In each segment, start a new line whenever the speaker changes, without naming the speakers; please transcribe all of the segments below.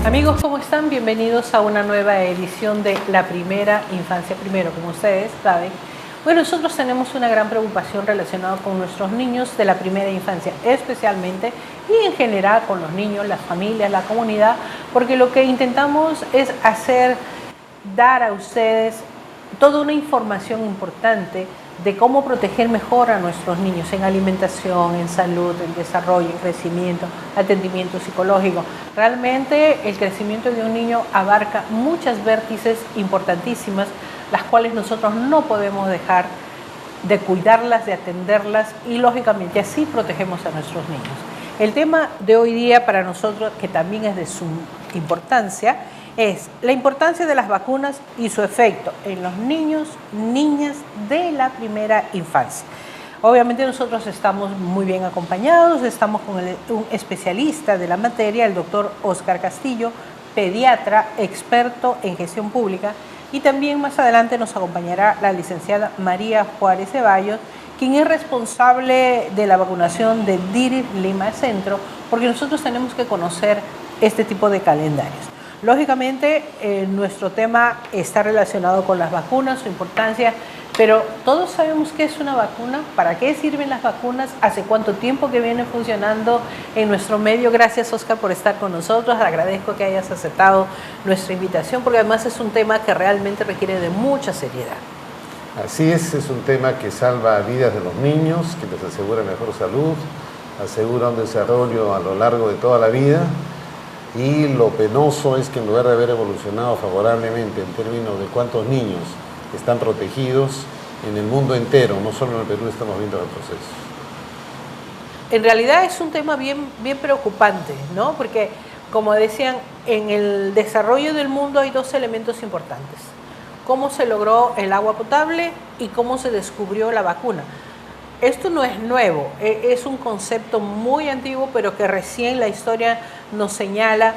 Amigos, ¿cómo están? Bienvenidos a una nueva edición de La Primera Infancia Primero. Como ustedes saben, bueno, nosotros tenemos una gran preocupación relacionada con nuestros niños de la primera infancia, especialmente y en general con los niños, las familias, la comunidad, porque lo que intentamos es dar a ustedes toda una información importante de cómo proteger mejor a nuestros niños en alimentación, en salud, en desarrollo, en crecimiento, atendimiento psicológico. Realmente el crecimiento de un niño abarca muchas vértices importantísimas, las cuales nosotros no podemos dejar de cuidarlas, de atenderlas y lógicamente así protegemos a nuestros niños. El tema de hoy día para nosotros, que también es de su importancia, es la importancia de las vacunas y su efecto en los niños, niñas de la primera infancia. Obviamente nosotros estamos muy bien acompañados, estamos con un especialista de la materia, el doctor Oscar Castillo, pediatra, experto en gestión pública, y también más adelante nos acompañará la licenciada María Juárez Ceballos, quien es responsable de la vacunación de DIRI Lima Centro, porque nosotros tenemos que conocer este tipo de calendarios. Lógicamente, nuestro tema está relacionado con las vacunas, su importancia, pero todos sabemos qué es una vacuna, para qué sirven las vacunas, hace cuánto tiempo que vienen funcionando en nuestro medio. Gracias, Oscar, por estar con nosotros. Agradezco que hayas aceptado nuestra invitación, porque además es un tema que realmente requiere de mucha seriedad.
Así es un tema que salva vidas de los niños, que les asegura mejor salud, asegura un desarrollo a lo largo de toda la vida. Y lo penoso es que en lugar de haber evolucionado favorablemente en términos de cuántos niños están protegidos en el mundo entero, no solo en el Perú, estamos viendo retrocesos.
En realidad es un tema bien preocupante, ¿no? Porque, como decían, en el desarrollo del mundo hay dos elementos importantes: cómo se logró el agua potable y cómo se descubrió la vacuna. Esto no es nuevo, es un concepto muy antiguo, pero que recién la historia nos señala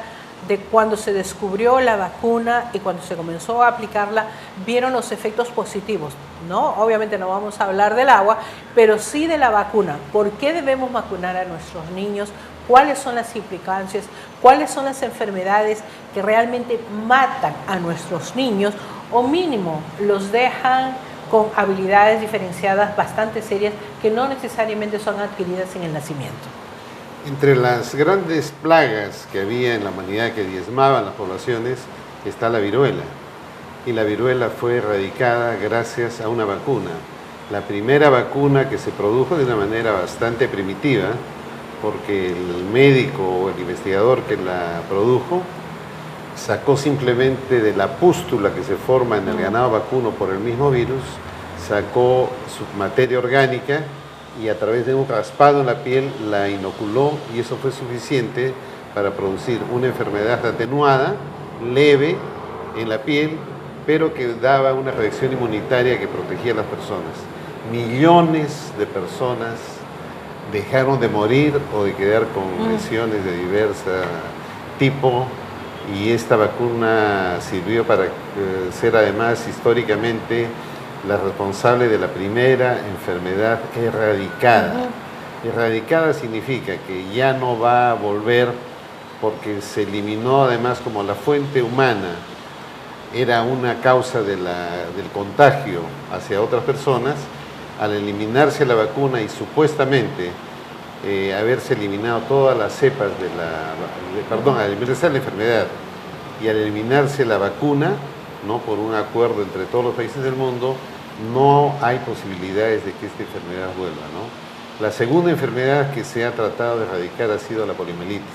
de cuando se descubrió la vacuna y cuando se comenzó a aplicarla, vieron los efectos positivos, ¿no? Obviamente no vamos a hablar del agua, pero sí de la vacuna. ¿Por qué debemos vacunar a nuestros niños? ¿Cuáles son las implicancias? ¿Cuáles son las enfermedades que realmente matan a nuestros niños o mínimo los dejan con habilidades diferenciadas bastante serias que no necesariamente son adquiridas en el nacimiento?
Entre las grandes plagas que había en la humanidad que diezmaban las poblaciones está la viruela. Y la viruela fue erradicada gracias a una vacuna. La primera vacuna que se produjo de una manera bastante primitiva, porque el médico o el investigador que la produjo sacó simplemente de la pústula que se forma en el ganado vacuno por el mismo virus, sacó su materia orgánica y a través de un raspado en la piel la inoculó, y eso fue suficiente para producir una enfermedad atenuada, leve en la piel, pero que daba una reacción inmunitaria que protegía a las personas. Millones de personas dejaron de morir o de quedar con lesiones de diverso tipo, y esta vacuna sirvió para ser además históricamente la responsable de la primera enfermedad erradicada. Erradicada significa que ya no va a volver, porque se eliminó además como la fuente humana era una causa del contagio hacia otras personas. Al eliminarse la vacuna y supuestamente haberse eliminado todas las cepas al eliminarse la enfermedad y al eliminarse la vacuna, ¿no?, por un acuerdo entre todos los países del mundo, no hay posibilidades de que esta enfermedad vuelva, ¿no? La segunda enfermedad que se ha tratado de erradicar ha sido la poliomielitis.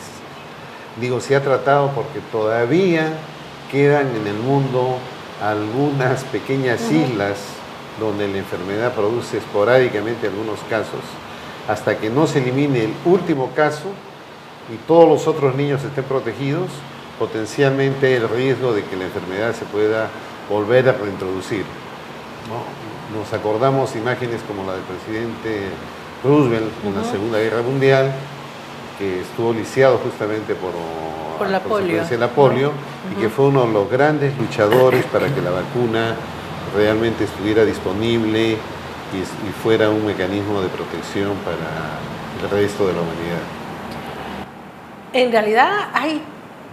Digo, se ha tratado porque todavía quedan en el mundo algunas pequeñas islas donde la enfermedad produce esporádicamente algunos casos. Hasta que no se elimine el último caso y todos los otros niños estén protegidos, potencialmente el riesgo de que la enfermedad se pueda volver a reintroducir, ¿no? Nos acordamos imágenes como la del presidente Roosevelt en la Segunda Guerra Mundial, que estuvo lisiado justamente por
la polio,
de la polio, y que fue uno de los grandes luchadores para que la vacuna realmente estuviera disponible y fuera un mecanismo de protección para el resto de la humanidad.
En realidad hay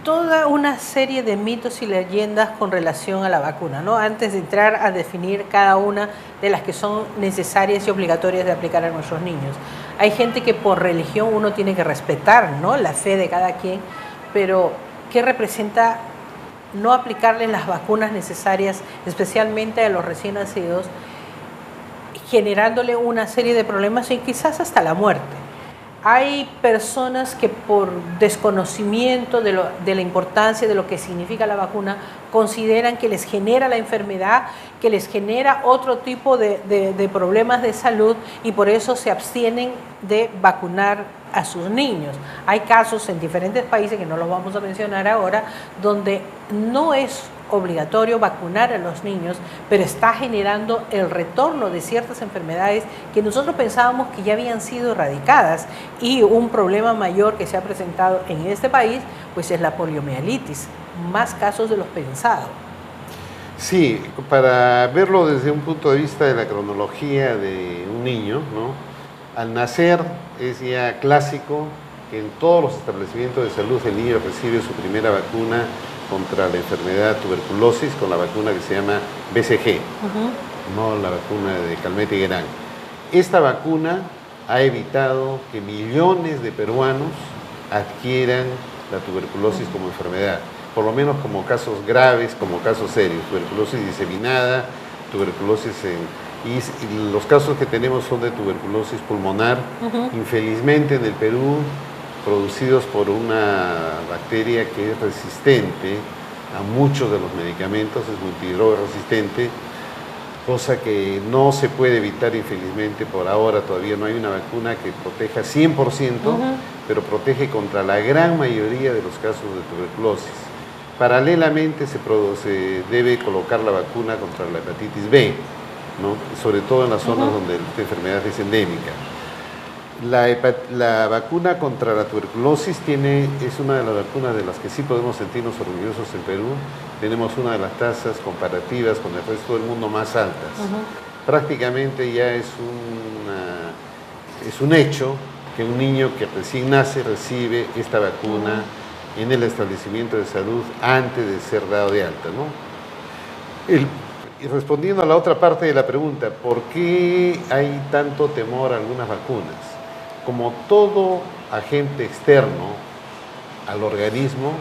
toda una serie de mitos y leyendas con relación a la vacuna, ¿no? Antes de entrar a definir cada una de las que son necesarias y obligatorias de aplicar a nuestros niños. Hay gente que por religión uno tiene que respetar, ¿no?, la fe de cada quien, pero ¿qué representa no aplicarles las vacunas necesarias, especialmente a los recién nacidos, generándole una serie de problemas y quizás hasta la muerte? Hay personas que por desconocimiento de la importancia de lo que significa la vacuna, consideran que les genera la enfermedad, que les genera otro tipo de problemas de salud y por eso se abstienen de vacunar a sus niños. Hay casos en diferentes países, que no los vamos a mencionar ahora, donde no es obligatorio vacunar a los niños, pero está generando el retorno de ciertas enfermedades que nosotros pensábamos que ya habían sido erradicadas, y un problema mayor que se ha presentado en este país pues es la poliomielitis, más casos de los pensados.
Sí, para verlo desde un punto de vista de la cronología de un niño, ¿no? Al nacer es ya clásico que en todos los establecimientos de salud el niño recibe su primera vacuna contra la enfermedad tuberculosis con la vacuna que se llama BCG, no la vacuna de Calmette y Guerin. Esta vacuna ha evitado que millones de peruanos adquieran la tuberculosis como enfermedad, por lo menos como casos graves, como casos serios, tuberculosis diseminada, tuberculosis y los casos que tenemos son de tuberculosis pulmonar, infelizmente en el Perú, producidos por una bacteria que es resistente a muchos de los medicamentos, es multidroga resistente, cosa que no se puede evitar infelizmente por ahora. Todavía no hay una vacuna que proteja 100%, pero protege contra la gran mayoría de los casos de tuberculosis. Paralelamente se debe colocar la vacuna contra la hepatitis B, ¿no? Sobre todo en las zonas donde esta enfermedad es endémica. La vacuna contra la tuberculosis es una de las vacunas de las que sí podemos sentirnos orgullosos en Perú. Tenemos una de las tasas comparativas con el resto del mundo más altas. Prácticamente ya es un hecho que un niño que recién nace recibe esta vacuna en el establecimiento de salud antes de ser dado de alta, ¿no? Y respondiendo a la otra parte de la pregunta, ¿por qué hay tanto temor a algunas vacunas? Como todo agente externo al organismo,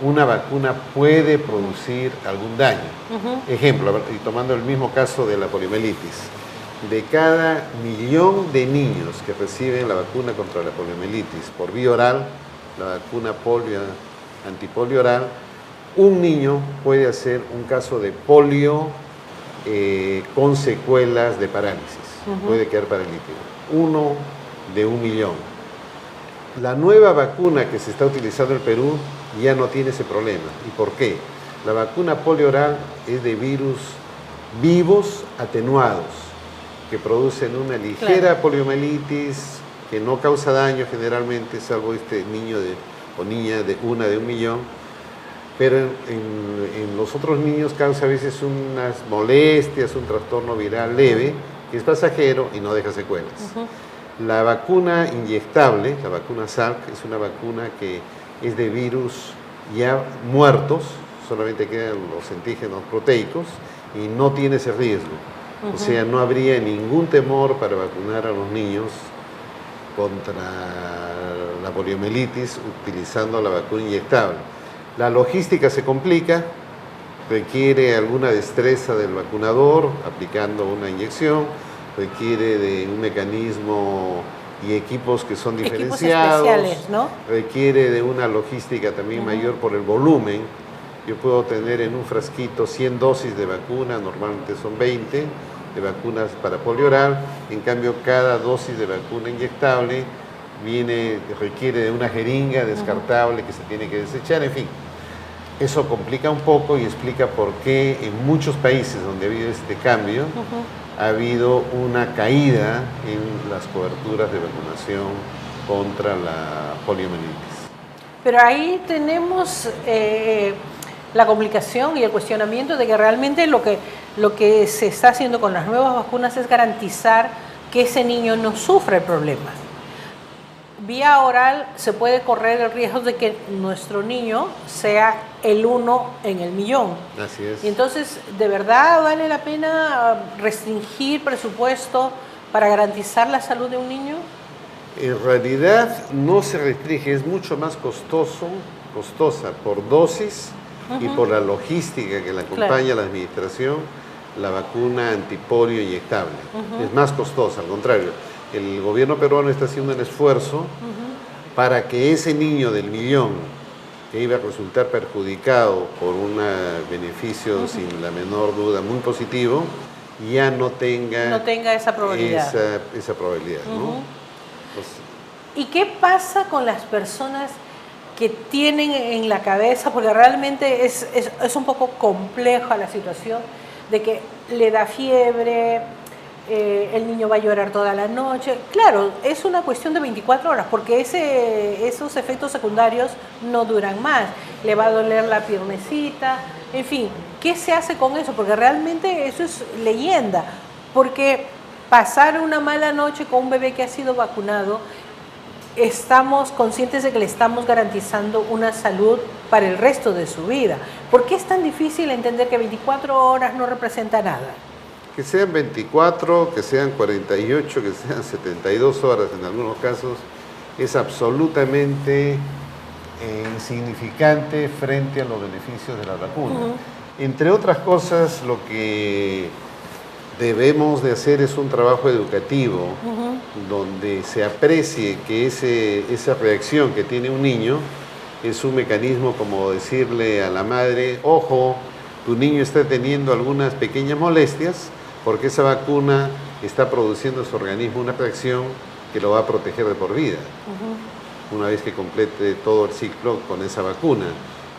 una vacuna puede producir algún daño. Ejemplo, y tomando el mismo caso de la poliomielitis, de cada 1.000.000 de niños que reciben la vacuna contra la poliomielitis por vía oral, la vacuna antipolio oral, un niño puede hacer un caso de polio con secuelas de parálisis, puede quedar paralítico. 1 de 1.000.000. La nueva vacuna que se está utilizando en Perú ya no tiene ese problema. ¿Y por qué? La vacuna polio oral es de virus vivos atenuados que producen una ligera poliomielitis que no causa daño generalmente, salvo este niño o niña de 1 de 1.000.000, pero en los otros niños causa a veces unas molestias, un trastorno viral leve, que es pasajero y no deja secuelas. La vacuna inyectable, la vacuna Salk, es una vacuna que es de virus ya muertos, solamente quedan los antígenos proteicos y no tiene ese riesgo. O sea, no habría ningún temor para vacunar a los niños contra la poliomielitis utilizando la vacuna inyectable. La logística se complica, requiere alguna destreza del vacunador aplicando una inyección, requiere de un mecanismo y equipos que son diferenciados,
especiales, ¿no?
Requiere de una logística también mayor por el volumen. Yo puedo tener en un frasquito 100 dosis de vacuna, normalmente son 20 de vacunas para polio oral, en cambio cada dosis de vacuna inyectable requiere de una jeringa descartable que se tiene que desechar, en fin. Eso complica un poco y explica por qué en muchos países donde ha habido este cambio ha habido una caída en las coberturas de vacunación contra la poliomielitis.
Pero ahí tenemos la complicación y el cuestionamiento de que realmente lo que se está haciendo con las nuevas vacunas es garantizar que ese niño no sufra el problema. vía oral se puede correr el riesgo de que nuestro niño sea el 1 en el millón.
Así es.
Y entonces, ¿de verdad vale la pena restringir presupuesto para garantizar la salud de un niño?
En realidad no se restringe, es mucho más costosa por dosis y por la logística que la acompaña a la administración, la vacuna antipolio inyectable. Es más costosa, al contrario. El gobierno peruano está haciendo un esfuerzo para que ese niño del millón que iba a resultar perjudicado por un beneficio sin la menor duda muy positivo, ya no tenga
esa probabilidad.
Esa probabilidad, ¿no? Pues,
¿y qué pasa con las personas que tienen en la cabeza, porque realmente es un poco compleja la situación, de que le da fiebre, el niño va a llorar toda la noche? Claro, es una cuestión de 24 horas, porque esos efectos secundarios no duran más. Le va a doler la piernecita, en fin, ¿qué se hace con eso? Porque realmente eso es leyenda, porque pasar una mala noche con un bebé que ha sido vacunado, estamos conscientes de que le estamos garantizando una salud para el resto de su vida. ¿Por qué es tan difícil entender que 24 horas no representa nada?
Que sean 24, que sean 48, que sean 72 horas en algunos casos, es absolutamente insignificante frente a los beneficios de la vacuna. Entre otras cosas, lo que debemos de hacer es un trabajo educativo donde se aprecie que esa reacción que tiene un niño es un mecanismo como decirle a la madre: ojo, tu niño está teniendo algunas pequeñas molestias porque esa vacuna está produciendo en su organismo una reacción que lo va a proteger de por vida, una vez que complete todo el ciclo con esa vacuna.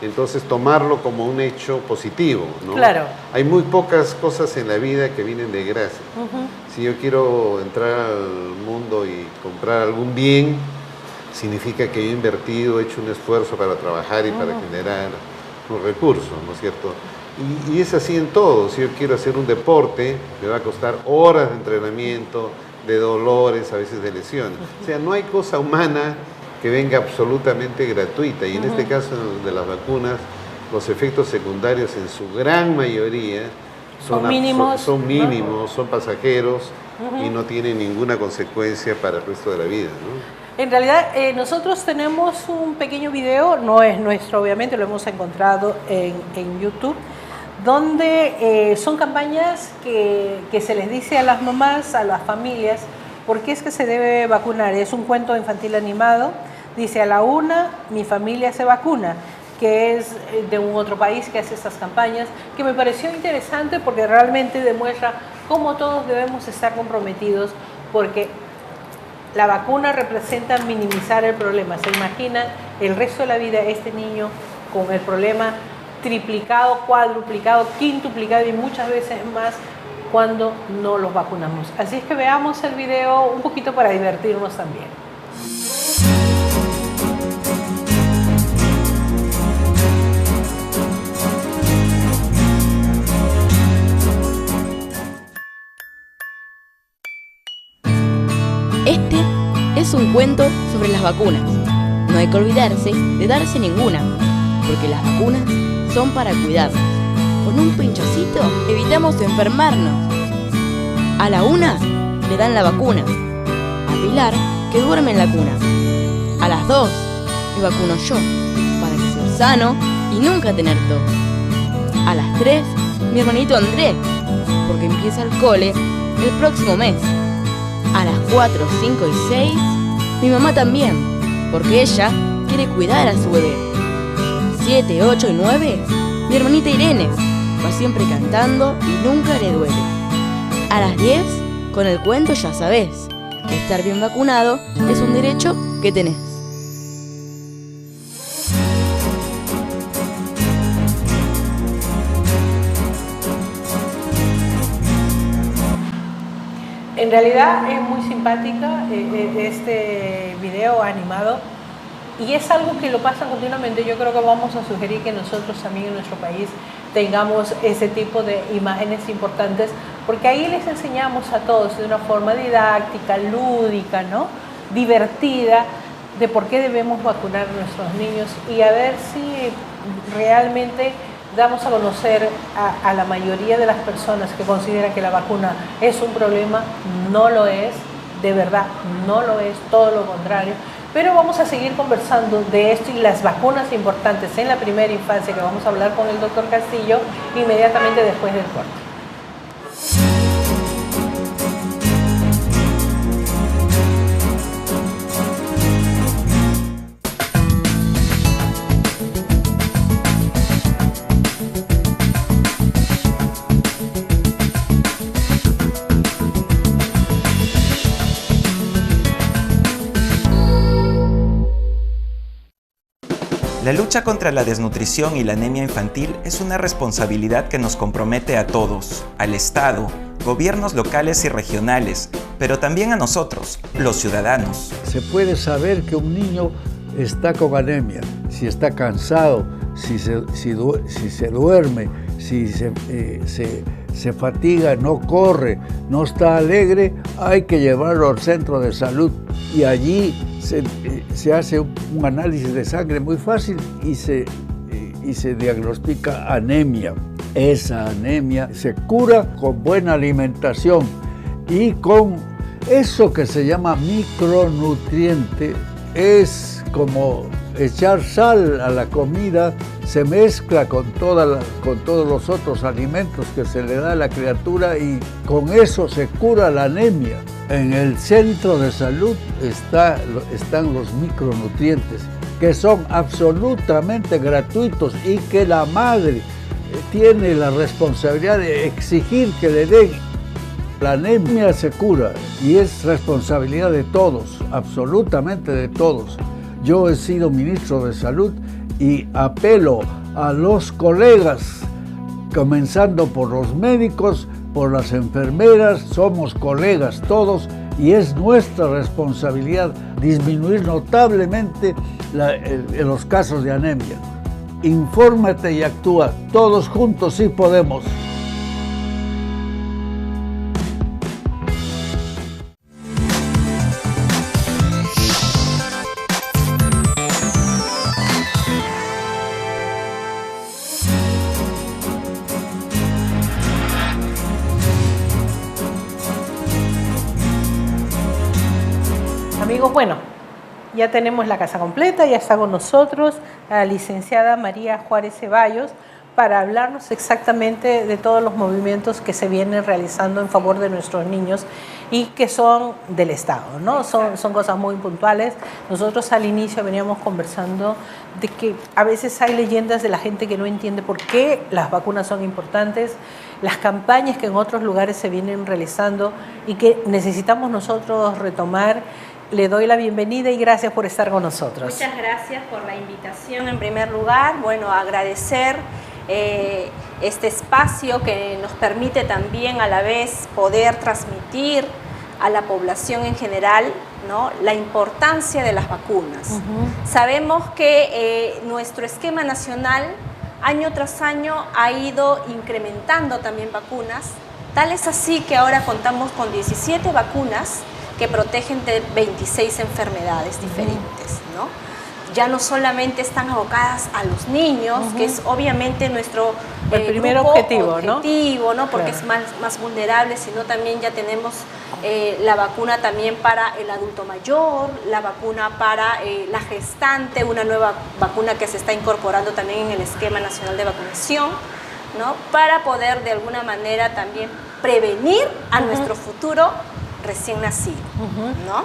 Entonces, tomarlo como un hecho positivo, ¿no?
Claro.
Hay muy pocas cosas en la vida que vienen de gracia. Si yo quiero entrar al mundo y comprar algún bien, significa que yo he invertido, he hecho un esfuerzo para trabajar y para generar un recurso, ¿no es cierto? Y es así en todo. Si yo quiero hacer un deporte, me va a costar horas de entrenamiento, de dolores, a veces de lesiones. O sea, no hay cosa humana que venga absolutamente gratuita, y en este caso de las vacunas, los efectos secundarios en su gran mayoría son mínimos, son pasajeros y no tienen ninguna consecuencia para el resto de la vida, ¿no?
En realidad, nosotros tenemos un pequeño video, no es nuestro obviamente, lo hemos encontrado en YouTube, donde son campañas que se les dice a las mamás, a las familias, por qué es que se debe vacunar. Es un cuento infantil animado. Dice: a la 1, mi familia se vacuna, que es de un otro país que hace estas campañas, que me pareció interesante porque realmente demuestra cómo todos debemos estar comprometidos, porque la vacuna representa minimizar el problema. ¿Se imaginan el resto de la vida este niño con el problema triplicado, cuadruplicado, quintuplicado y muchas veces más cuando no los vacunamos? Así es que veamos el video un poquito para divertirnos también.
Este es un cuento sobre las vacunas. No hay que olvidarse de darse ninguna, porque las vacunas son para cuidarnos. Con un pinchacito evitamos enfermarnos. A la 1 le dan la vacuna. A Pilar, que duerme en la cuna. A las 2 me vacuno yo, para que sea sano y nunca tener tos. A las 3 mi hermanito Andrés, porque empieza el cole el próximo mes. A las 4, 5 y 6 mi mamá también, porque ella quiere cuidar a su bebé. 7, 8 y 9 mi hermanita Irene, va siempre cantando y nunca le duele. A las 10, con el cuento ya sabés, que estar bien vacunado es un derecho que tenés.
En realidad es muy simpática este video animado, y es algo que lo pasan continuamente. Yo creo que vamos a sugerir que nosotros también en nuestro país tengamos ese tipo de imágenes importantes, porque ahí les enseñamos a todos de una forma didáctica, lúdica, ¿no? Divertida, de por qué debemos vacunar a nuestros niños y a ver si realmente damos a conocer a la mayoría de las personas que consideran que la vacuna es un problema. No lo es, de verdad, no lo es, todo lo contrario. Pero vamos a seguir conversando de esto y las vacunas importantes en la primera infancia, que vamos a hablar con el doctor Castillo inmediatamente después del corte.
La lucha contra la desnutrición y la anemia infantil es una responsabilidad que nos compromete a todos, al Estado, gobiernos locales y regionales, pero también a nosotros, los ciudadanos.
Se puede saber que un niño está con anemia, si está cansado, si se duerme, si se fatiga, no corre, no está alegre, hay que llevarlo al centro de salud y allí se hace un análisis de sangre muy fácil y se diagnostica anemia. Esa anemia se cura con buena alimentación y con eso que se llama micronutriente. Es como echar sal a la comida, se mezcla con todos los otros alimentos que se le da a la criatura y con eso se cura la anemia. En el centro de salud están los micronutrientes, que son absolutamente gratuitos y que la madre tiene la responsabilidad de exigir que le den. La anemia se cura y es responsabilidad de todos, absolutamente de todos. Yo he sido ministro de Salud y apelo a los colegas, comenzando por los médicos, por las enfermeras, somos colegas todos y es nuestra responsabilidad disminuir notablemente los casos de anemia. Infórmate y actúa, todos juntos sí podemos.
Amigos, bueno, ya tenemos la casa completa, ya está con nosotros la licenciada María Juárez Ceballos para hablarnos exactamente de todos los movimientos que se vienen realizando en favor de nuestros niños y que son del Estado, ¿no? Son cosas muy puntuales. Nosotros al inicio veníamos conversando de que a veces hay leyendas de la gente que no entiende por qué las vacunas son importantes, las campañas que en otros lugares se vienen realizando y que necesitamos nosotros retomar. Le doy la bienvenida y gracias por estar con nosotros.
Muchas gracias por la invitación en primer lugar. Bueno, agradecer este espacio que nos permite también a la vez poder transmitir a la población en general, ¿no?, la importancia de las vacunas. Sabemos que nuestro esquema nacional año tras año ha ido incrementando también vacunas, tal es así que ahora contamos con 17 vacunas que protegen de 26 enfermedades diferentes, ¿no? Ya no solamente están abocadas a los niños, que es obviamente nuestro
primer
grupo
objetivo,
¿no? Porque
claro,
es más vulnerable, sino también ya tenemos la vacuna también para el adulto mayor, la vacuna para la gestante, una nueva vacuna que se está incorporando también en el esquema nacional de vacunación, ¿no?, para poder de alguna manera también prevenir a nuestro futuro recién nacido, ¿no?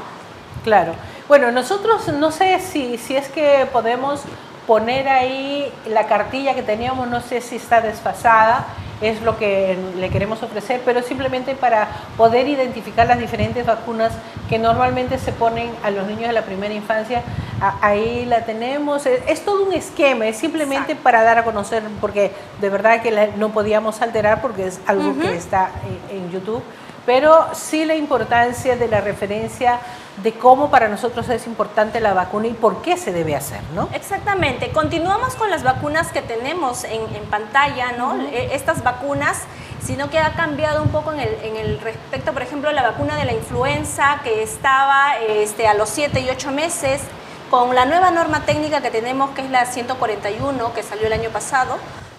Claro. Bueno, nosotros no sé si es que podemos poner ahí la cartilla que teníamos, no sé si está desfasada, es lo que le queremos ofrecer, pero simplemente para poder identificar las diferentes vacunas que normalmente se ponen a los niños de la primera infancia. Ahí la tenemos, es todo un esquema, es simplemente para dar a conocer, porque de verdad que no podíamos alterar porque es algo que está en YouTube. Pero sí la importancia de la referencia de cómo para nosotros es importante la vacuna y por qué se debe hacer, ¿no?
Exactamente. Continuamos con las vacunas que tenemos en pantalla, ¿no? Estas vacunas, sino que ha cambiado un poco en el respecto, por ejemplo, la vacuna de la influenza que estaba a los 7 y 8 meses, Con la nueva norma técnica que tenemos, que es la 141, que salió el año pasado,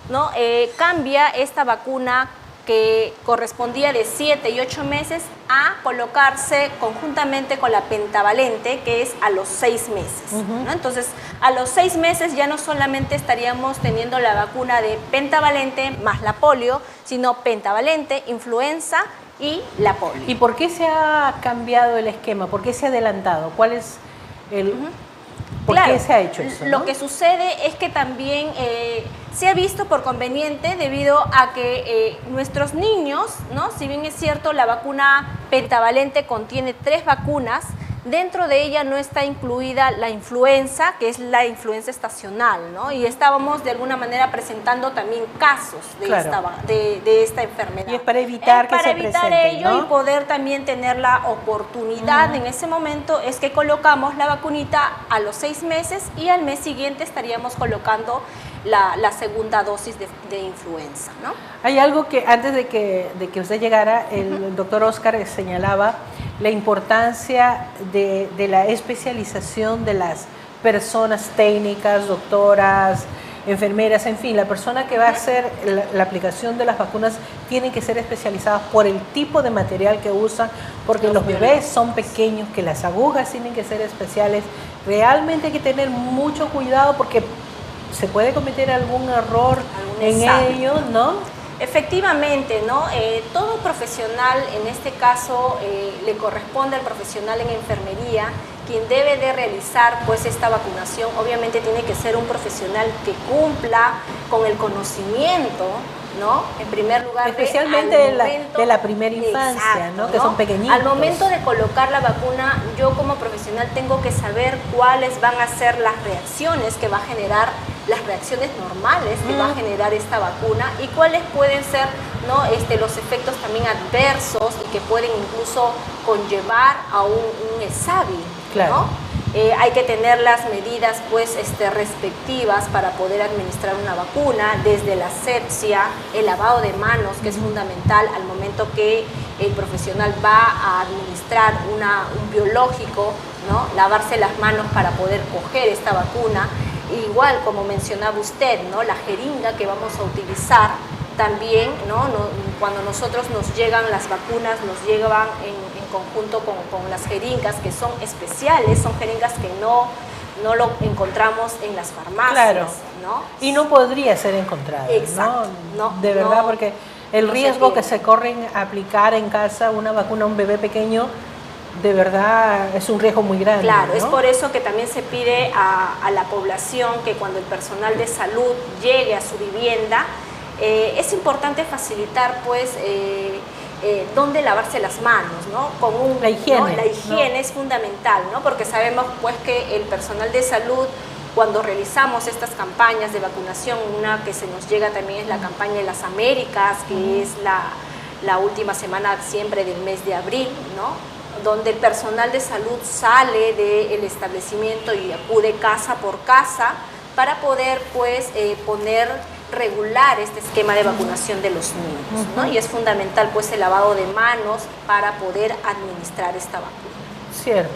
¿no? Cambia esta vacuna que correspondía de 7 y 8 meses a colocarse conjuntamente con la pentavalente, que es a los 6 meses. ¿No? Entonces, a los 6 meses ya no solamente estaríamos teniendo la vacuna de pentavalente más la polio, sino pentavalente, influenza y la polio.
¿Y por qué se ha cambiado el esquema? ¿Por qué se ha adelantado? ¿Cuál es el...? ¿Por
Claro,
qué se ha hecho eso?
Lo que sucede es que también se ha visto por conveniente debido a que nuestros niños, ¿no? Si bien es cierto, la vacuna pentavalente contiene 3 vacunas, dentro de ella no está incluida la influenza, que es la influenza estacional, ¿no? Y estábamos de alguna manera presentando también casos de,
claro,
esta enfermedad.
Y es para evitar que se presente,
para evitar ello,
¿no?
Y poder también tener la oportunidad en ese momento es que colocamos la vacunita a los 6 meses y al mes siguiente estaríamos colocando la segunda dosis de influenza, ¿no?
Hay algo que antes de que usted llegara, el doctor Oscar señalaba la importancia de la especialización de las personas técnicas, doctoras, enfermeras, en fin, la persona que va a hacer la aplicación de las vacunas tiene que ser especializadas por el tipo de material que usan, porque los bebés son pequeños, que las agujas tienen que ser especiales. Realmente hay que tener mucho cuidado porque se puede cometer algún error en ello, ¿no?
Efectivamente, ¿no? Todo profesional, en este caso, le corresponde al profesional en enfermería, quien debe de realizar pues esta vacunación. Obviamente tiene que ser un profesional que cumpla con el conocimiento, ¿no? En primer lugar,
especialmente de la primera infancia, exacto, ¿no? Que son pequeñitos.
Al momento de colocar la vacuna, yo como profesional tengo que saber cuáles van a ser las reacciones que va a generar, las reacciones normales que va a generar esta vacuna y cuáles pueden ser, ¿no? Los efectos también adversos y que pueden incluso conllevar a un ESAVI,
claro,
¿no? Hay que tener las medidas pues, respectivas para poder administrar una vacuna, desde la asepsia, el lavado de manos, que es fundamental al momento que el profesional va a administrar un biológico, ¿no? Lavarse las manos para poder coger esta vacuna. Igual, como mencionaba usted, ¿no? La jeringa que vamos a utilizar también, ¿no? Cuando nosotros nos llegan las vacunas, nos llegan en conjunto con las jeringas que son especiales, son jeringas que no lo encontramos en las farmacias, claro, ¿no?
Y no podría ser encontrada,
exacto,
¿no? De verdad, porque el riesgo que se corren a aplicar en casa una vacuna a un bebé pequeño, de verdad es un riesgo muy grande.
Claro,
¿no?
Es por eso que también se pide a la población que cuando el personal de salud llegue a su vivienda, es importante facilitar pues dónde lavarse las manos, ¿no?
La higiene.
¿no? La higiene es fundamental, ¿no? Porque sabemos pues que el personal de salud, cuando realizamos estas campañas de vacunación, una que se nos llega también es la campaña de las Américas, que es la última semana siempre del mes de abril, ¿no? Donde el personal de salud sale del establecimiento y acude casa por casa para poder pues regular este esquema de vacunación de los niños, ¿no? Y es fundamental pues el lavado de manos para poder administrar esta vacuna.
Cierto.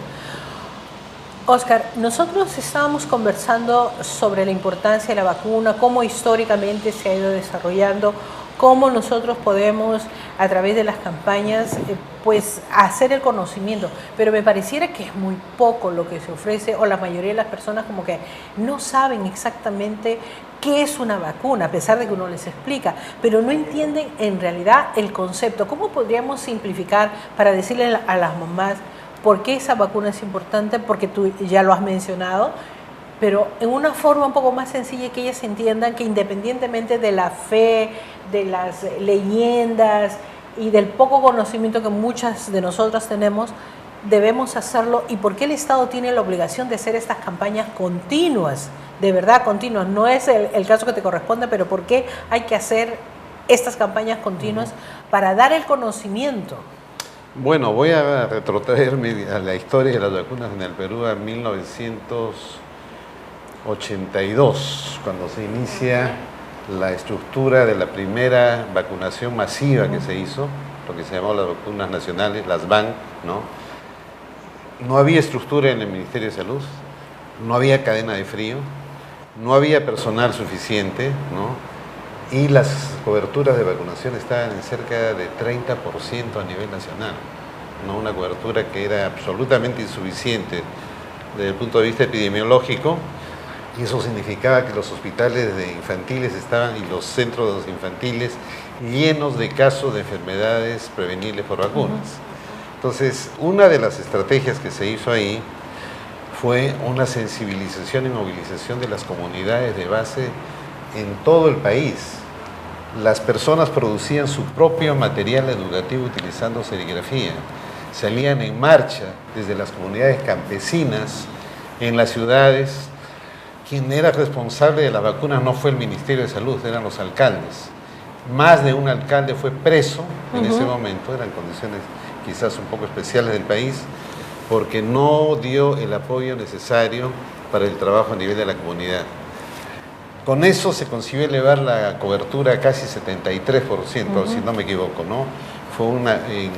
Oscar, nosotros estábamos conversando sobre la importancia de la vacuna, cómo históricamente se ha ido desarrollando, cómo nosotros podemos, a través de las campañas, pues hacer el conocimiento, pero me pareciera que es muy poco lo que se ofrece, o la mayoría de las personas como que no saben exactamente qué es una vacuna, a pesar de que uno les explica, pero no entienden en realidad el concepto. ¿Cómo podríamos simplificar para decirle a las mamás por qué esa vacuna es importante? Porque tú ya lo has mencionado, pero en una forma un poco más sencilla, que ellas entiendan que independientemente de la fe, de las leyendas y del poco conocimiento que muchas de nosotras tenemos, debemos hacerlo, y por qué el Estado tiene la obligación de hacer estas campañas continuas, de verdad continuas. No es el caso que te corresponde, pero por qué hay que hacer estas campañas continuas para dar el conocimiento.
Bueno, voy a retrotraerme a la historia de las vacunas en el Perú en 1982, cuando se inicia la estructura de la primera vacunación masiva que se hizo, lo que se llamó las vacunas nacionales, las VAN, ¿no? No había estructura en el Ministerio de Salud, no había cadena de frío, no había personal suficiente, ¿no? Y las coberturas de vacunación estaban en cerca de 30% a nivel nacional, ¿no? Una cobertura que era absolutamente insuficiente desde el punto de vista epidemiológico, y eso significaba que los hospitales de infantiles estaban y los centros infantiles llenos de casos de enfermedades prevenibles por vacunas. Entonces, una de las estrategias que se hizo ahí fue una sensibilización y movilización de las comunidades de base en todo el país. Las personas producían su propio material educativo utilizando serigrafía. Salían en marcha desde las comunidades campesinas en las ciudades. Quien era responsable de las vacunas no fue el Ministerio de Salud, eran los alcaldes. Más de un alcalde fue preso en ese momento, eran condiciones quizás un poco especiales del país, porque no dio el apoyo necesario para el trabajo a nivel de la comunidad. Con eso se consiguió elevar la cobertura a casi 73%, si no me equivoco, ¿no? Fue en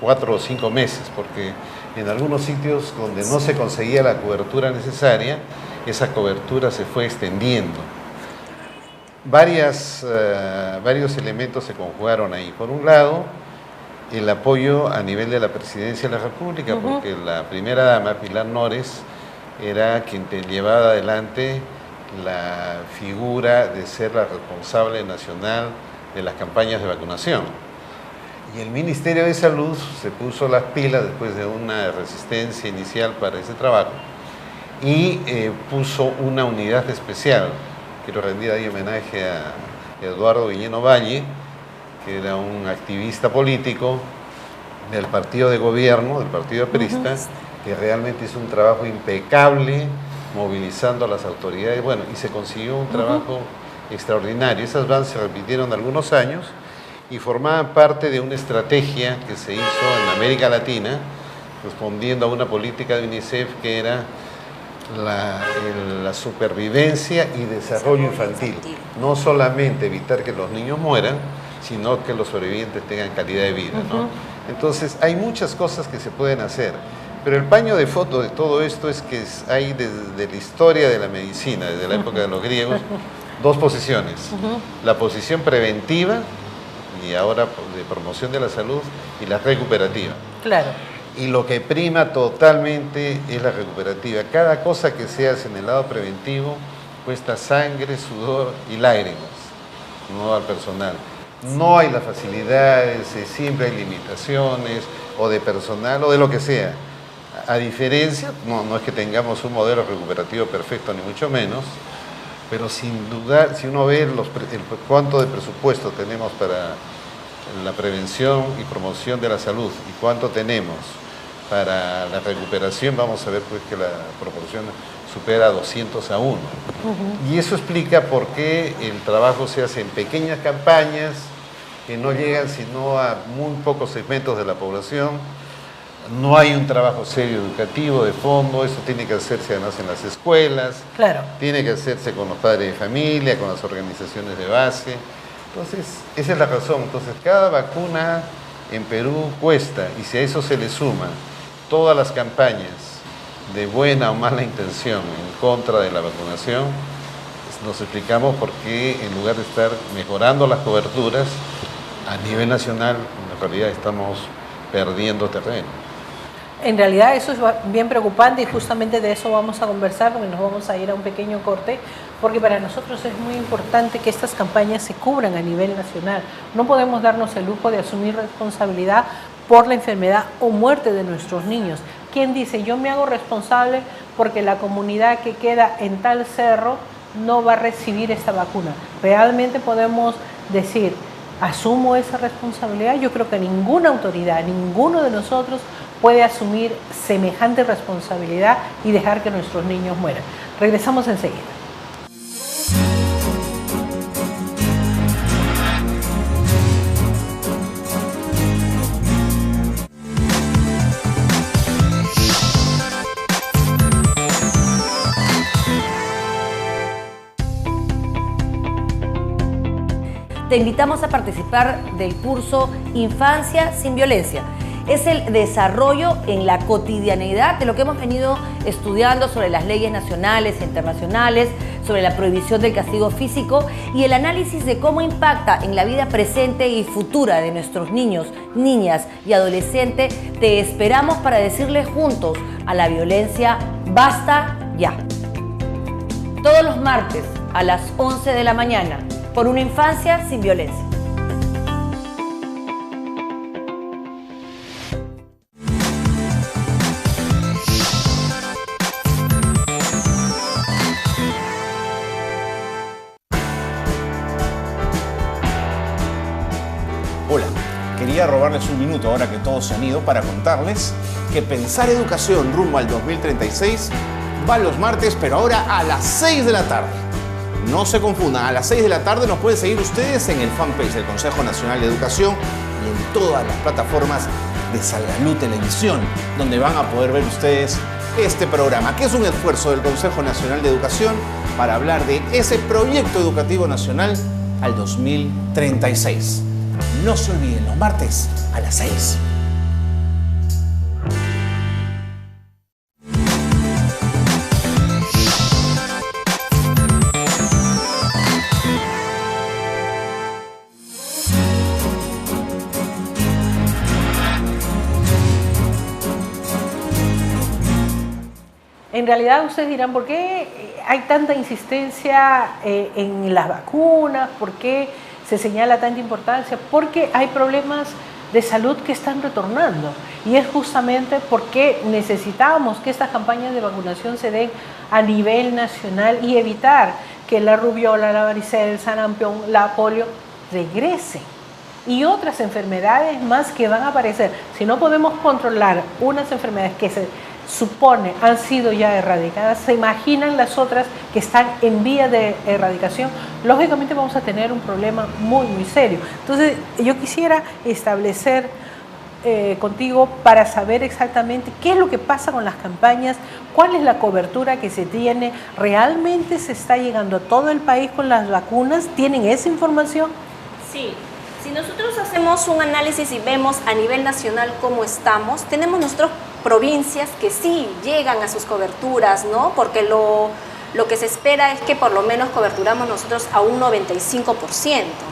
4 o 5 meses, porque en algunos sitios donde no se conseguía la cobertura necesaria, esa cobertura se fue extendiendo. Varios elementos se conjugaron ahí. Por un lado, el apoyo a nivel de la Presidencia de la República, porque la primera dama, Pilar Nores, era quien llevaba adelante la figura de ser la responsable nacional de las campañas de vacunación. Y el Ministerio de Salud se puso las pilas después de una resistencia inicial para ese trabajo y puso una unidad especial. Quiero rendir ahí homenaje a Eduardo Villeno Valle, que era un activista político del partido de gobierno, del partido aprista, que realmente hizo un trabajo impecable movilizando a las autoridades, bueno, y se consiguió un trabajo extraordinario. Esas van se repitieron algunos años y formaban parte de una estrategia que se hizo en América Latina, respondiendo a una política de UNICEF que era la supervivencia y desarrollo infantil. No solamente evitar que los niños mueran, sino que los sobrevivientes tengan calidad de vida, ¿no? Entonces, hay muchas cosas que se pueden hacer. Pero el paño de fondo de todo esto es que hay desde la historia de la medicina, desde la época de los griegos, dos posiciones. La posición preventiva, y ahora de promoción de la salud, y la recuperativa.
Claro.
Y lo que prima totalmente es la recuperativa. Cada cosa que se hace en el lado preventivo cuesta sangre, sudor y lágrimas, no al personal. No hay las facilidades, siempre hay limitaciones, o de personal, o de lo que sea. A diferencia, no es que tengamos un modelo recuperativo perfecto, ni mucho menos, pero sin duda, si uno ve cuánto de presupuesto tenemos para la prevención y promoción de la salud y cuánto tenemos para la recuperación, vamos a ver pues que la proporción supera 200 a 1. Y eso explica por qué el trabajo se hace en pequeñas campañas que no llegan sino a muy pocos segmentos de la población. No hay un trabajo serio educativo de fondo, eso tiene que hacerse además en las escuelas,
claro,
tiene que hacerse con los padres de familia, con las organizaciones de base. Entonces, esa es la razón. Entonces, cada vacuna en Perú cuesta, y si a eso se le suma todas las campañas de buena o mala intención en contra de la vacunación, nos explicamos por qué en lugar de estar mejorando las coberturas a nivel nacional, en realidad estamos perdiendo terreno.
En realidad eso es bien preocupante y justamente de eso vamos a conversar, porque nos vamos a ir a un pequeño corte, porque para nosotros es muy importante que estas campañas se cubran a nivel nacional. No podemos darnos el lujo de asumir responsabilidad por la enfermedad o muerte de nuestros niños. ¿Quién dice yo me hago responsable porque la comunidad que queda en tal cerro no va a recibir esta vacuna? ¿Realmente podemos decir, asumo esa responsabilidad? Yo creo que ninguna autoridad, ninguno de nosotros puede asumir semejante responsabilidad y dejar que nuestros niños mueran. Regresamos enseguida.
Te invitamos a participar del curso Infancia sin Violencia. es el desarrollo en la cotidianidad de lo que hemos venido estudiando sobre las leyes nacionales e internacionales, sobre la prohibición del castigo físico y el análisis de cómo impacta en la vida presente y futura de nuestros niños, niñas y adolescentes. Te esperamos para decirles juntos a la violencia, basta ya. Todos los martes a las 11 de la mañana, por una infancia sin violencia.
Hola, quería robarles un minuto ahora que todos se han ido para contarles que Pensar Educación rumbo al 2036 va los martes, pero ahora a las 6 de la tarde. No se confundan, a las 6 de la tarde nos pueden seguir ustedes en el fanpage del Consejo Nacional de Educación y en todas las plataformas de Salgalú Televisión, donde van a poder ver ustedes este programa, que es un esfuerzo del Consejo Nacional de Educación para hablar de ese proyecto educativo nacional al 2036. No se olviden, los martes a las 6.
En realidad ustedes dirán, ¿por qué hay tanta insistencia en las vacunas? ¿Por qué se señala tanta importancia? Porque hay problemas de salud que están retornando y es justamente porque necesitamos que estas campañas de vacunación se den a nivel nacional y evitar que la rubiola, la varicela, el sarampión, la polio regresen y otras enfermedades más que van a aparecer. Si no podemos controlar unas enfermedades que se supone han sido ya erradicadas, se imaginan las otras que están en vía de erradicación, lógicamente vamos a tener un problema muy, muy serio. Entonces, yo quisiera establecer contigo para saber exactamente qué es lo que pasa con las campañas, cuál es la cobertura que se tiene, ¿realmente se está llegando a todo el país con las vacunas? ¿Tienen esa información?
Sí. Si nosotros hacemos un análisis y vemos a nivel nacional cómo estamos, tenemos nuestras provincias que sí llegan a sus coberturas, ¿no? Porque lo que se espera es que por lo menos coberturamos nosotros a un 95%,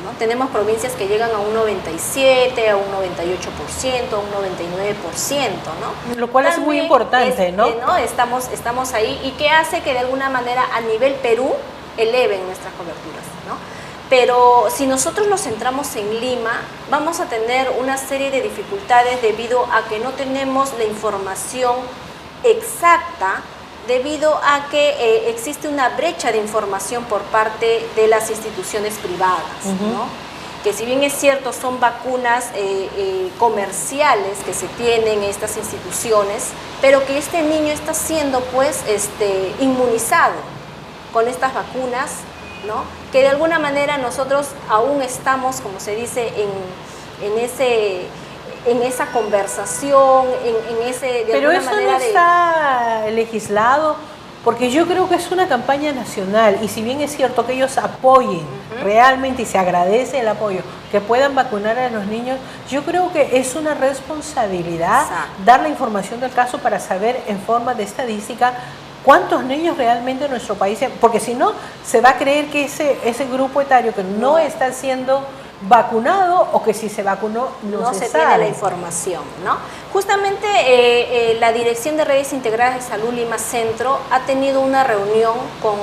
¿no? Tenemos provincias que llegan a un 97%, a un 98%, a un 99%, ¿no?
Lo cual también es muy importante, ¿no?
Estamos ahí y que hace que de alguna manera a nivel Perú eleven nuestras coberturas, ¿no? Pero si nosotros nos centramos en Lima, vamos a tener una serie de dificultades debido a que no tenemos la información exacta, debido a que existe una brecha de información por parte de las instituciones privadas, ¿no? Que si bien es cierto son vacunas comerciales que se tienen en estas instituciones, pero que este niño está siendo pues inmunizado con estas vacunas, ¿no? Que de alguna manera nosotros aún estamos, como se dice, en esa conversación, en ese...
Pero eso no está legislado, porque yo creo que es una campaña nacional y si bien es cierto que ellos apoyen realmente y se agradece el apoyo, que puedan vacunar a los niños, yo creo que es una responsabilidad dar la información del caso para saber en forma de estadística cuántos niños realmente en nuestro país, porque si no, se va a creer que ese grupo etario que no está siendo vacunado o que si se vacunó no se sabe.
Tiene la información, ¿no? Justamente la Dirección de Redes Integradas de Salud Lima Centro ha tenido una reunión con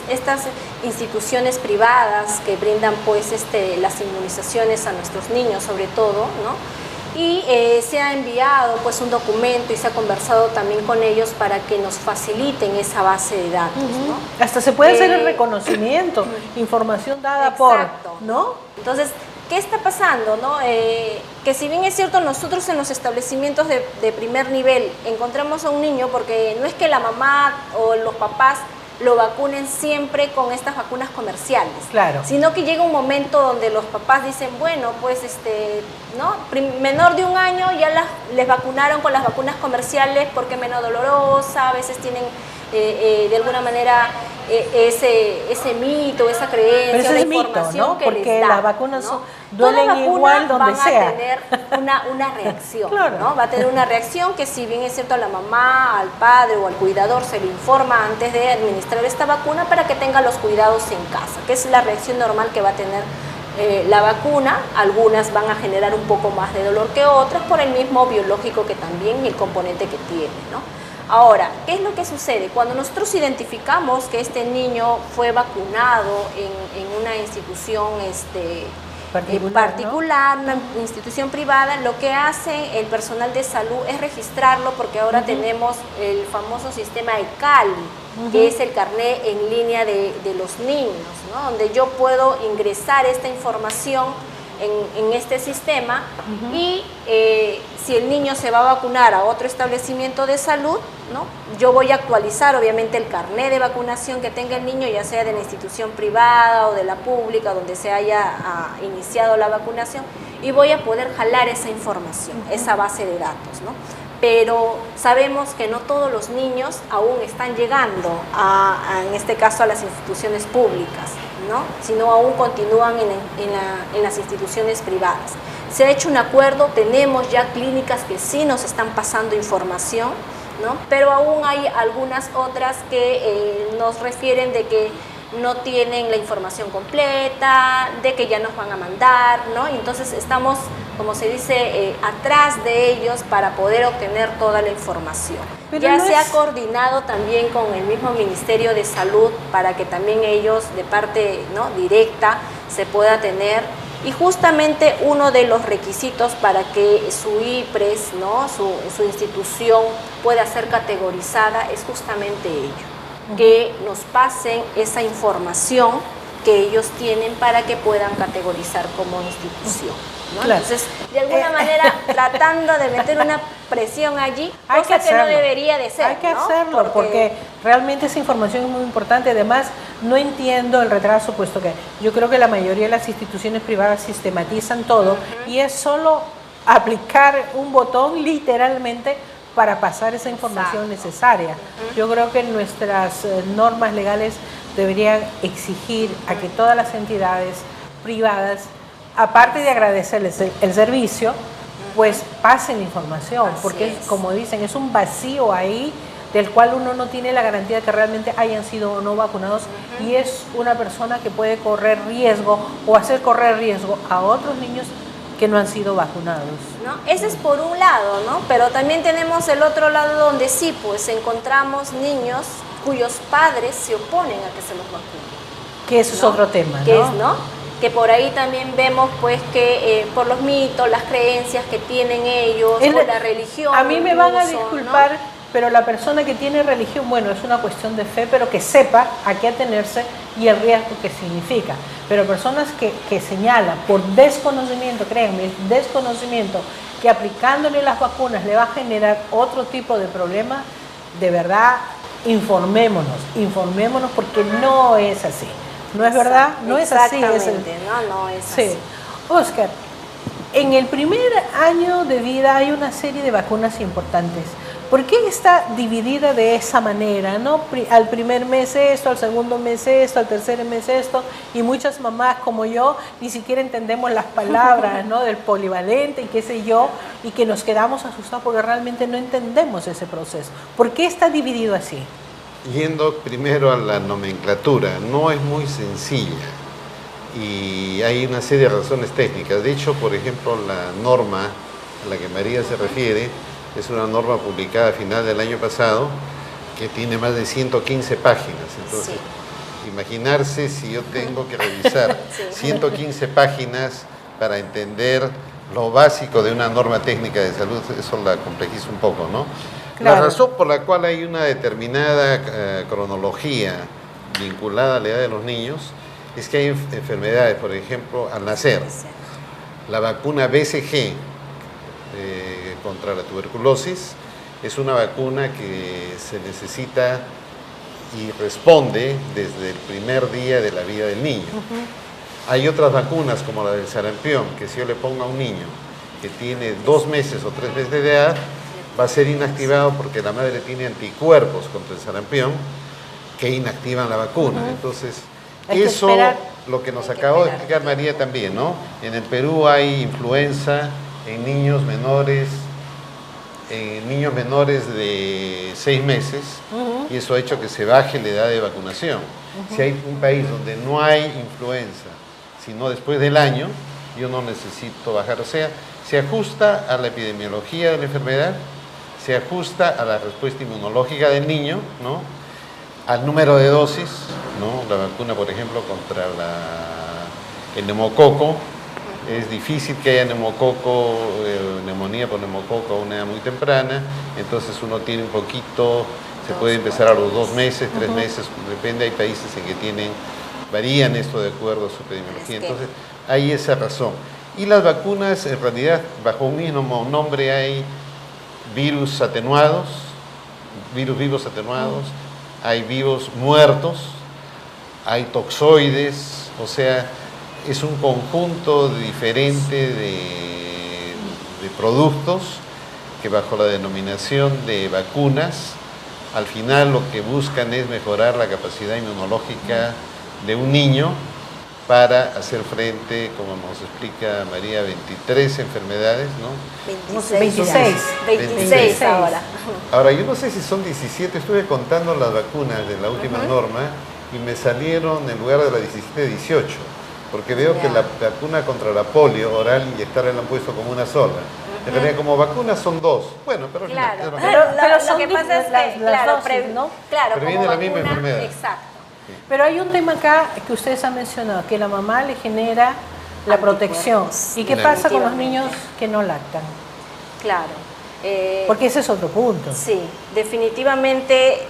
estas instituciones privadas que brindan pues las inmunizaciones a nuestros niños sobre todo, ¿no? Y se ha enviado pues un documento y se ha conversado también con ellos para que nos faciliten esa base de datos, ¿no?
Hasta se puede hacer el reconocimiento, información dada por, ¿no?
Entonces, ¿qué está pasando, no? Que si bien es cierto, nosotros en los establecimientos de primer nivel encontramos a un niño, porque no es que la mamá o los papás lo vacunen siempre con estas vacunas comerciales,
claro,
sino que llega un momento donde los papás dicen, bueno, pues ¿no? Menor de 1 año ya les vacunaron con las vacunas comerciales porque es menos dolorosa, a veces tienen de alguna manera ese mito, esa creencia,
pero eso
la
es
información
mito, ¿no?
que
Porque
les da,
las vacunas
¿no?
duelen
Toda vacuna
igual donde
van
sea.
a tener una reacción,
Claro.
¿no? Va a tener una reacción que, si bien es cierto, a la mamá, al padre o al cuidador se le informa antes de administrar esta vacuna para que tenga los cuidados en casa, que es la reacción normal que va a tener la vacuna. Algunas van a generar un poco más de dolor que otras por el mismo biológico que también y el componente que tiene, ¿no? Ahora, ¿qué es lo que sucede? Cuando nosotros identificamos que este niño fue vacunado en una institución particular, ¿no? Una institución privada, lo que hace el personal de salud es registrarlo, porque ahora tenemos el famoso sistema ECALI, que es el carnet en línea de los niños, ¿no? Donde yo puedo ingresar esta información en este sistema y si el niño se va a vacunar a otro establecimiento de salud, ¿no? Yo voy a actualizar obviamente el carnet de vacunación que tenga el niño, ya sea de la institución privada o de la pública, donde se haya iniciado la vacunación, y voy a poder jalar esa información, esa base de datos, ¿no? Pero sabemos que no todos los niños aún están llegando en este caso a las instituciones públicas, ¿no? Sino aún continúan en las instituciones privadas. Se ha hecho un acuerdo, tenemos ya clínicas que sí nos están pasando información, ¿no? Pero aún hay algunas otras que nos refieren de que no tienen la información completa, de que ya nos van a mandar, ¿no? Y entonces estamos, como se dice, atrás de ellos para poder obtener toda la información. Pero ya se ha coordinado también con el mismo Ministerio de Salud para que también ellos, de parte, ¿no?, directa, se pueda tener. Y justamente uno de los requisitos para que su IPRES, ¿no?, su institución pueda ser categorizada es justamente ello, que nos pasen esa información que ellos tienen para que puedan categorizar como institución, ¿no? Claro. Entonces, de alguna manera, tratando de meter una presión allí, cosa que no debería de ser.
Hay que hacerlo, porque realmente esa información es muy importante. Además, no entiendo el retraso, puesto que yo creo que la mayoría de las instituciones privadas sistematizan todo y es solo aplicar un botón literalmente para pasar esa información necesaria. Yo creo que nuestras normas legales deberían exigir a que todas las entidades privadas, aparte de agradecerles el servicio, pues pasen la información, porque como dicen, es un vacío ahí del cual uno no tiene la garantía de que realmente hayan sido o no vacunados, y es una persona que puede correr riesgo o hacer correr riesgo a otros niños que no han sido vacunados,
¿no? Ese es por un lado, ¿no? Pero también tenemos el otro lado donde sí, pues encontramos niños cuyos padres se oponen a que se los vacunen.
Que eso es otro tema,
¿no? Que por ahí también vemos pues que por los mitos, las creencias que tienen ellos, o la religión.
A mí me van a disculpar, ¿no?, pero la persona que tiene religión, bueno, es una cuestión de fe, pero que sepa a qué atenerse y el riesgo que significa. Pero personas que señalan por desconocimiento, créanme, desconocimiento, que aplicándole las vacunas le va a generar otro tipo de problema, de verdad, informémonos porque no es así. ¿No es verdad? No es así.
No es así.
Sí. Oscar, en el primer año de vida hay una serie de vacunas importantes. ¿Por qué está dividida de esa manera, no? Al primer mes esto, al segundo mes esto, al tercer mes esto, y muchas mamás como yo ni siquiera entendemos las palabras, ¿no?, del polivalente y qué sé yo, y que nos quedamos asustados porque realmente no entendemos ese proceso. ¿Por qué está dividido así?
Yendo primero a la nomenclatura, no es muy sencilla y hay una serie de razones técnicas. De hecho, por ejemplo, la norma a la que María se refiere es una norma publicada a final del año pasado que tiene más de 115 páginas. Entonces, imaginarse si yo tengo que revisar 115 páginas para entender lo básico de una norma técnica de salud, eso la complejiza un poco, ¿no? Claro. La razón por la cual hay una determinada cronología vinculada a la edad de los niños es que hay enfermedades, por ejemplo, al nacer. La vacuna BCG contra la tuberculosis es una vacuna que se necesita y responde desde el primer día de la vida del niño. Hay otras vacunas como la del sarampión, que si yo le pongo a un niño que tiene 2 meses o 3 meses de edad, va a ser inactivado porque la madre tiene anticuerpos contra el sarampión que inactivan la vacuna. Entonces, eso lo que nos acabó de explicar María también, ¿no? En el Perú hay influenza en niños menores de 6 meses y eso ha hecho que se baje la edad de vacunación. Si hay un país donde no hay influenza, sino después del año, yo no necesito bajar. O sea, se ajusta a la epidemiología de la enfermedad, se ajusta a la respuesta inmunológica del niño, ¿no? Al número de dosis, ¿no? La vacuna, por ejemplo, contra el neumococo. Es difícil que haya neumococo, neumonía por neumococo a una edad muy temprana, entonces uno tiene un poquito, se puede empezar a los 2 meses, 3 meses, depende, hay países en que varían esto de acuerdo a su epidemiología, entonces hay esa razón. Y las vacunas, en realidad, bajo un mismo nombre hay virus atenuados, virus vivos atenuados, hay virus muertos, hay toxoides, o sea, es un conjunto diferente de productos que bajo la denominación de vacunas, al final lo que buscan es mejorar la capacidad inmunológica de un niño para hacer frente, como nos explica María, 23 enfermedades, ¿no?
26 ahora.
Ahora, yo no sé si son 17, estuve contando las vacunas de la última norma y me salieron en lugar de la 17, 18. Porque veo que la vacuna contra la polio oral inyectarla la han puesto como una sola. En realidad, como vacunas son 2. Bueno, pero
pero lo que pasa es que,
previene la misma enfermedad.
Exacto.
Sí.
Pero hay un tema acá que ustedes han mencionado, que la mamá le genera la protección. ¿Y qué pasa con los niños que no lactan?
Claro.
Porque ese es otro punto.
Sí, definitivamente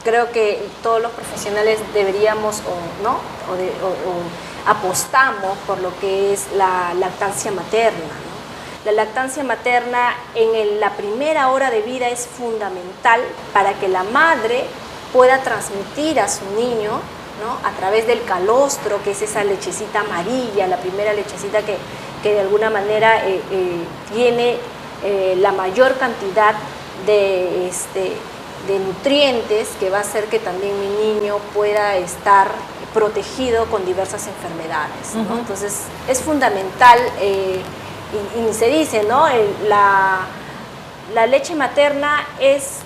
creo que todos los profesionales deberíamos, apostamos por lo que es la lactancia materna, ¿no? La lactancia materna en la primera hora de vida es fundamental para que la madre pueda transmitir a su niño, ¿no? A través del calostro, que es esa lechecita amarilla, la primera lechecita que de alguna manera tiene la mayor cantidad de nutrientes que va a hacer que también mi niño pueda estar protegido con diversas enfermedades, ¿no? Entonces es fundamental, y se dice, ¿no? La leche materna es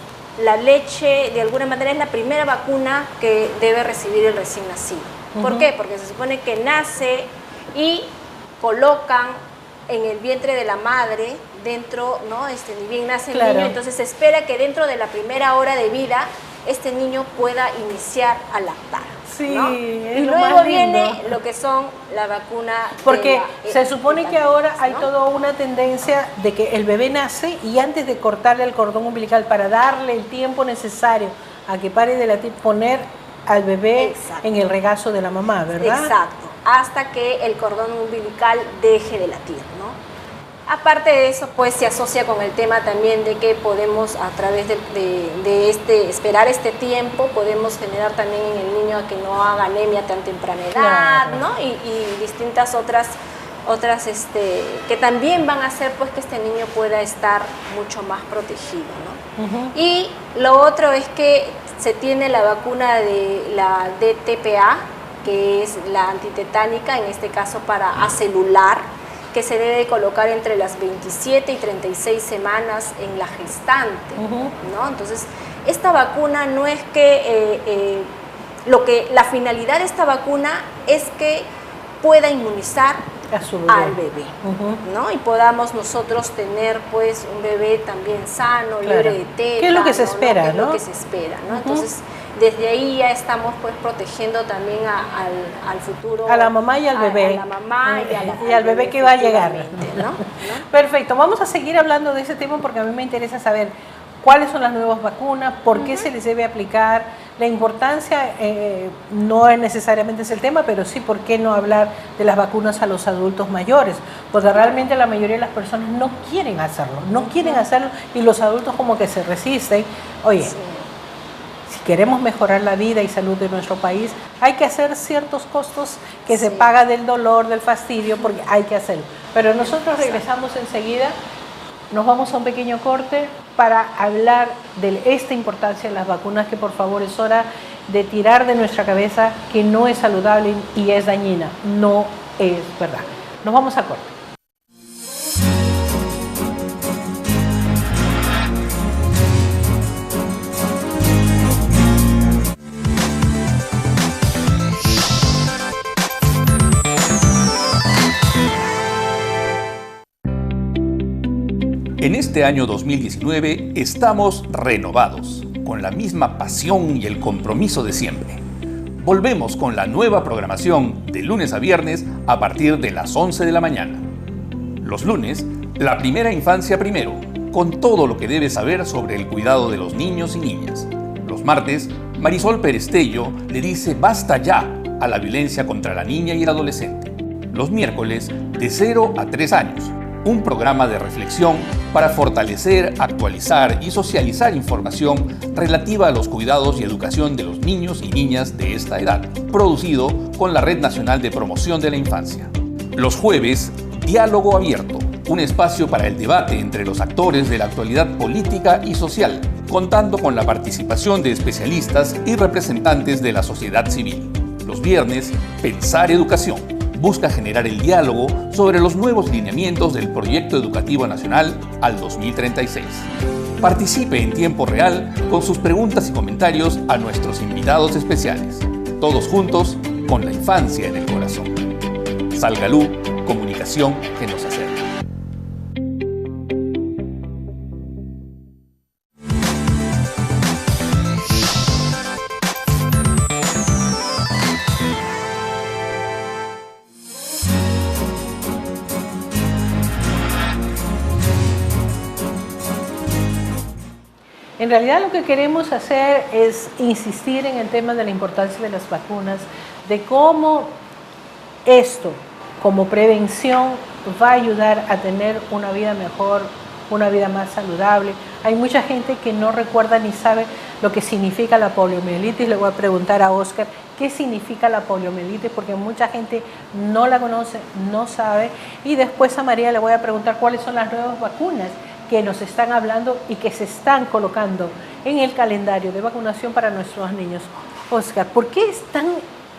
la leche, de alguna manera es la primera vacuna que debe recibir el recién nacido. ¿Por qué? Porque se supone que nace y colocan en el vientre de la madre, dentro, ¿no? Ni bien nace el niño, entonces se espera que dentro de la primera hora de vida este niño pueda iniciar a lactar.
Sí,
¿no? Y luego viene lo que son la vacuna.
Porque se supone que ahora hay toda una tendencia de que el bebé nace y antes de cortarle el cordón umbilical para darle el tiempo necesario a que pare de latir, poner al bebé en el regazo de la mamá, ¿verdad?
Exacto, hasta que el cordón umbilical deje de latir, ¿no? Aparte de eso, pues se asocia con el tema también de que podemos, a través de esperar este tiempo, podemos generar también en el niño a que no haga anemia a tan temprana edad, ¿no? Y distintas otras que también van a hacer pues que este niño pueda estar mucho más protegido, ¿no? Y lo otro es que se tiene la vacuna de la DTPA, que es la antitetánica, en este caso para acelular, que se debe colocar entre las 27 y 36 semanas en la gestante, ¿no? Entonces, esta vacuna no es que, la finalidad de esta vacuna es que pueda inmunizar al bebé, ¿no? Y podamos nosotros tener pues un bebé también sano, libre de tétano,
¿qué es lo que se espera,
¿no? ¿Qué es lo que se espera, ¿no? Entonces, desde ahí ya estamos pues protegiendo también al futuro,
a la mamá y al bebé,
a la mamá
y al bebé que va a llegar,
¿no?
Perfecto, vamos a seguir hablando de ese tema porque a mí me interesa saber cuáles son las nuevas vacunas, por qué se les debe aplicar, la importancia, no es necesariamente es el tema, pero sí por qué no hablar de las vacunas a los adultos mayores, porque realmente la mayoría de las personas no quieren hacerlo, y los adultos como que se resisten. Oye, si queremos mejorar la vida y salud de nuestro país, hay que hacer ciertos costos que se paga del dolor, del fastidio, porque hay que hacerlo. Pero nosotros regresamos enseguida, nos vamos a un pequeño corte para hablar de esta importancia de las vacunas, que por favor es hora de tirar de nuestra cabeza que no es saludable y es dañina. No es verdad. Nos vamos a corte.
En este año 2019 estamos renovados, con la misma pasión y el compromiso de siempre. Volvemos con la nueva programación de lunes a viernes a partir de las 11 de la mañana. Los lunes, la primera infancia primero, con todo lo que debes saber sobre el cuidado de los niños y niñas. Los martes, Marisol Perestello le dice basta ya a la violencia contra la niña y el adolescente. Los miércoles, de 0 a 3 años. Un programa de reflexión para fortalecer, actualizar y socializar información relativa a los cuidados y educación de los niños y niñas de esta edad, producido con la Red Nacional de Promoción de la Infancia. Los jueves, Diálogo Abierto, un espacio para el debate entre los actores de la actualidad política y social, contando con la participación de especialistas y representantes de la sociedad civil. Los viernes, Pensar Educación. Busca generar el diálogo sobre los nuevos lineamientos del Proyecto Educativo Nacional al 2036. Participe en tiempo real con sus preguntas y comentarios a nuestros invitados especiales. Todos juntos con la infancia en el corazón. Salgalú, comunicación que nos acerca.
En realidad lo que queremos hacer es insistir en el tema de la importancia de las vacunas, de cómo esto, como prevención, va a ayudar a tener una vida mejor, una vida más saludable. Hay mucha gente que no recuerda ni sabe lo que significa la poliomielitis. Le voy a preguntar a Oscar qué significa la poliomielitis, porque mucha gente no la conoce, no sabe. Y después a María le voy a preguntar cuáles son las nuevas vacunas que nos están hablando y que se están colocando en el calendario de vacunación para nuestros niños. Oscar, ¿por qué es tan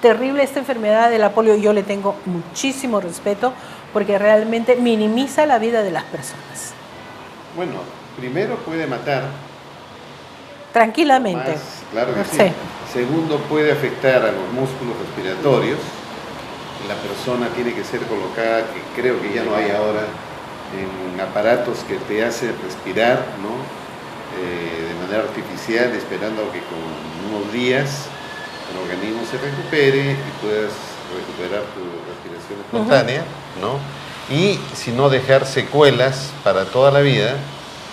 terrible esta enfermedad de la polio? Yo le tengo muchísimo respeto porque realmente minimiza la vida de las personas.
Bueno, primero puede matar.
Tranquilamente.
Más, claro que sí.
Sí.
Segundo, puede afectar a los músculos respiratorios. La persona tiene que ser colocada, que creo que ya no hay ahora, en aparatos que te hacen respirar, ¿no? De manera artificial, esperando que con unos días el organismo se recupere y puedas recuperar tu respiración espontánea, ¿no? Y si no, dejar secuelas para toda la vida,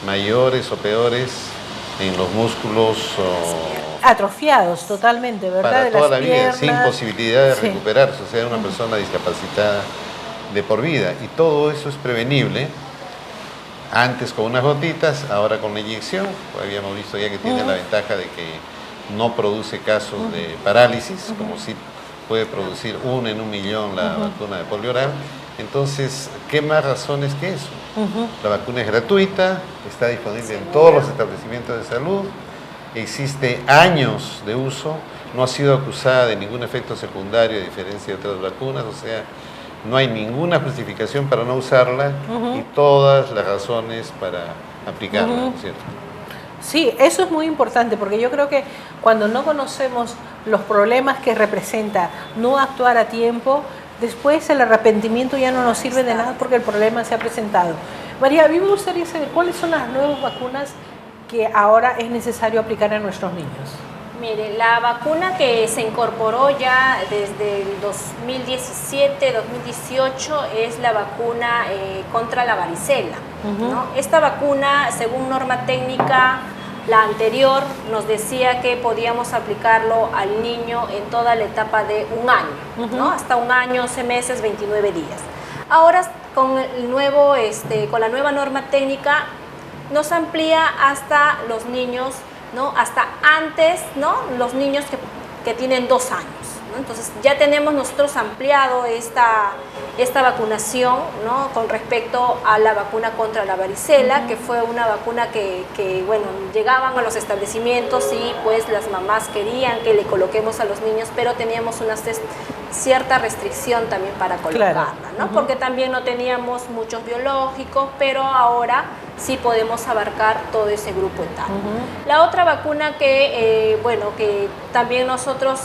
mayores o peores, en los músculos
atrofiados totalmente, ¿verdad?
Para
de
toda
las
la vida,
piernas,
sin posibilidad de
sí,
recuperarse, o sea, una persona discapacitada de por vida. Y todo eso es prevenible, antes con unas gotitas, ahora con la inyección. Habíamos visto ya que tiene la ventaja de que no produce casos de parálisis, como si puede producir 1 en 1.000.000 la vacuna de polio oral. Entonces, ¿qué más razones que eso? La vacuna es gratuita, está disponible en todos los establecimientos de salud, existe años de uso, no ha sido acusada de ningún efecto secundario a diferencia de otras vacunas, o sea, no hay ninguna justificación para no usarla y todas las razones para aplicarla, ¿no es cierto?
Sí, eso es muy importante porque yo creo que cuando no conocemos los problemas que representa no actuar a tiempo, después el arrepentimiento ya no nos sirve de nada porque el problema se ha presentado. María, a mí me gustaría saber cuáles son las nuevas vacunas que ahora es necesario aplicar a nuestros niños.
Mire, la vacuna que se incorporó ya desde el 2017-2018 es la vacuna contra la varicela, ¿no? Esta vacuna, según norma técnica, la anterior nos decía que podíamos aplicarlo al niño en toda la etapa de un año, ¿no? Hasta un año, 11 meses, 29 días. Ahora, con el nuevo, con la nueva norma técnica, nos amplía hasta los niños, ¿no? Hasta antes, ¿no? Los niños que tienen 2 años, ¿no? Entonces ya tenemos nosotros ampliado esta vacunación, ¿no? Con respecto a la vacuna contra la varicela, que fue una vacuna que bueno, llegaban a los establecimientos y pues las mamás querían que le coloquemos a los niños, pero teníamos una cierta restricción también para colocarla, ¿no? Porque también no teníamos muchos biológicos, pero ahora sí podemos abarcar todo ese grupo etario. La otra vacuna que, bueno, que también nosotros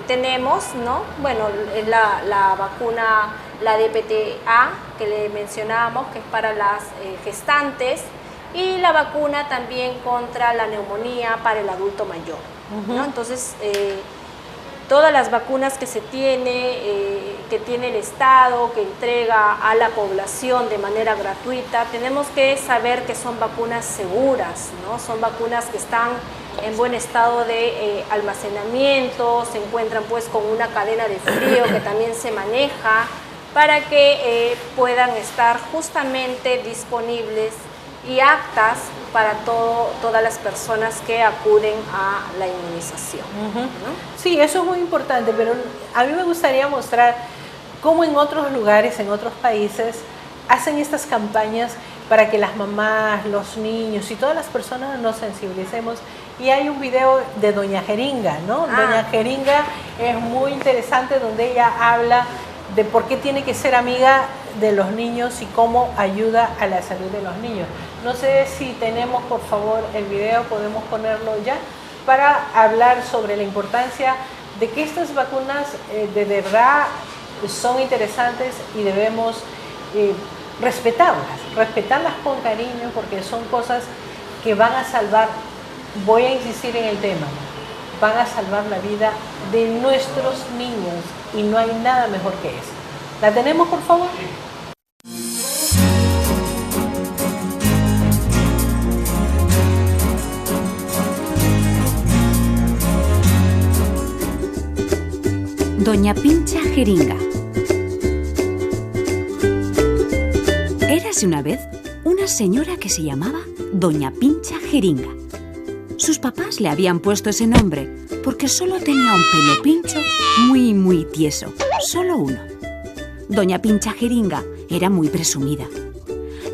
tenemos, ¿no? Bueno, es la vacuna, la DPT-A, que le mencionábamos, que es para las gestantes, y la vacuna también contra la neumonía para el adulto mayor, ¿no? Entonces, todas las vacunas que se que tiene el Estado, que entrega a la población de manera gratuita, tenemos que saber que son vacunas seguras, ¿no? Son vacunas que están en buen estado de almacenamiento, se encuentran pues con una cadena de frío que también se maneja para que puedan estar justamente disponibles y aptas para todas las personas que acuden a la inmunización, ¿no?
Sí, eso es muy importante, pero a mí me gustaría mostrar cómo en otros lugares, en otros países, hacen estas campañas para que las mamás, los niños y todas las personas nos sensibilicemos. Y hay un video de Doña Jeringa, ¿no? Doña Jeringa es muy interesante, donde ella habla de por qué tiene que ser amiga de los niños y cómo ayuda a la salud de los niños. No sé si tenemos, por favor, el video, podemos ponerlo ya, para hablar sobre la importancia de que estas vacunas de verdad son interesantes y debemos respetarlas con cariño, porque son cosas que van a salvar, voy a insistir en el tema, van a salvar la vida de nuestros niños y no hay nada mejor que eso. ¿La tenemos, por favor?
Doña Pincha Jeringa. Érase una vez una señora que se llamaba Doña Pincha Jeringa. Sus papás le habían puesto ese nombre porque solo tenía un pelo pincho muy tieso, solo uno. Doña Pincha Jeringa era muy presumida.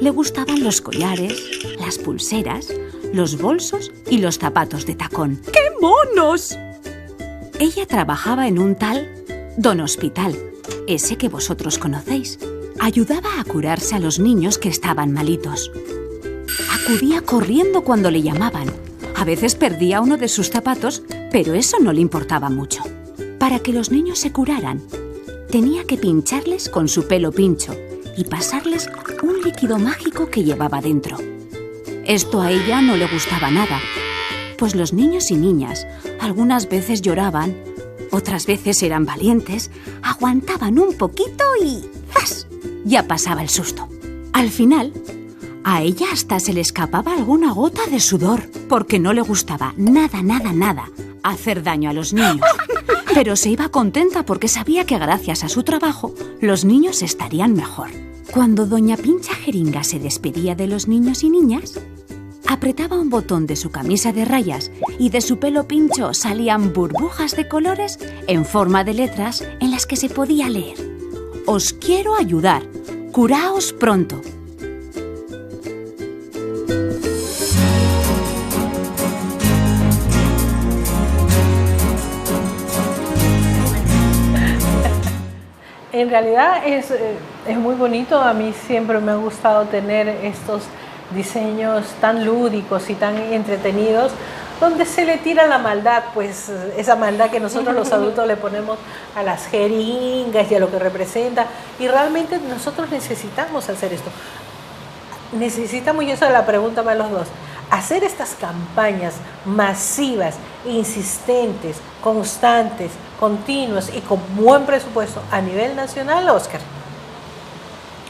Le gustaban los collares, las pulseras, los bolsos y los zapatos de tacón. ¡Qué monos! Ella trabajaba en un tal Don Hospital, ese que vosotros conocéis. Ayudaba a curarse a los niños que estaban malitos. Acudía corriendo cuando le llamaban. A veces perdía uno de sus zapatos, pero eso no le importaba mucho. Para que los niños se curaran, tenía que pincharles con su pelo pincho y pasarles un líquido mágico que llevaba dentro. Esto a ella no le gustaba nada, pues los niños y niñas algunas veces lloraban, otras veces eran valientes, aguantaban un poquito y ¡zas! Ya pasaba el susto. Al final, a ella hasta se le escapaba alguna gota de sudor, porque no le gustaba nada hacer daño a los niños. Pero se iba contenta porque sabía que gracias a su trabajo los niños estarían mejor. Cuando Doña Pincha Jeringa se despedía de los niños y niñas, apretaba un botón de su camisa de rayas y de su pelo pincho salían burbujas de colores en forma de letras en las que se podía leer: «Os quiero ayudar, curaos pronto».
En realidad es muy bonito. A mí siempre me ha gustado tener estos diseños tan lúdicos y tan entretenidos, donde se le tira la maldad, pues esa maldad que nosotros los adultos le ponemos a las jeringas y a lo que representa. Y realmente nosotros necesitamos hacer esto. Necesitamos, y esa es la pregunta para los dos, hacer estas campañas masivas, insistentes, constantes, continuas y con buen presupuesto a nivel nacional, Oscar.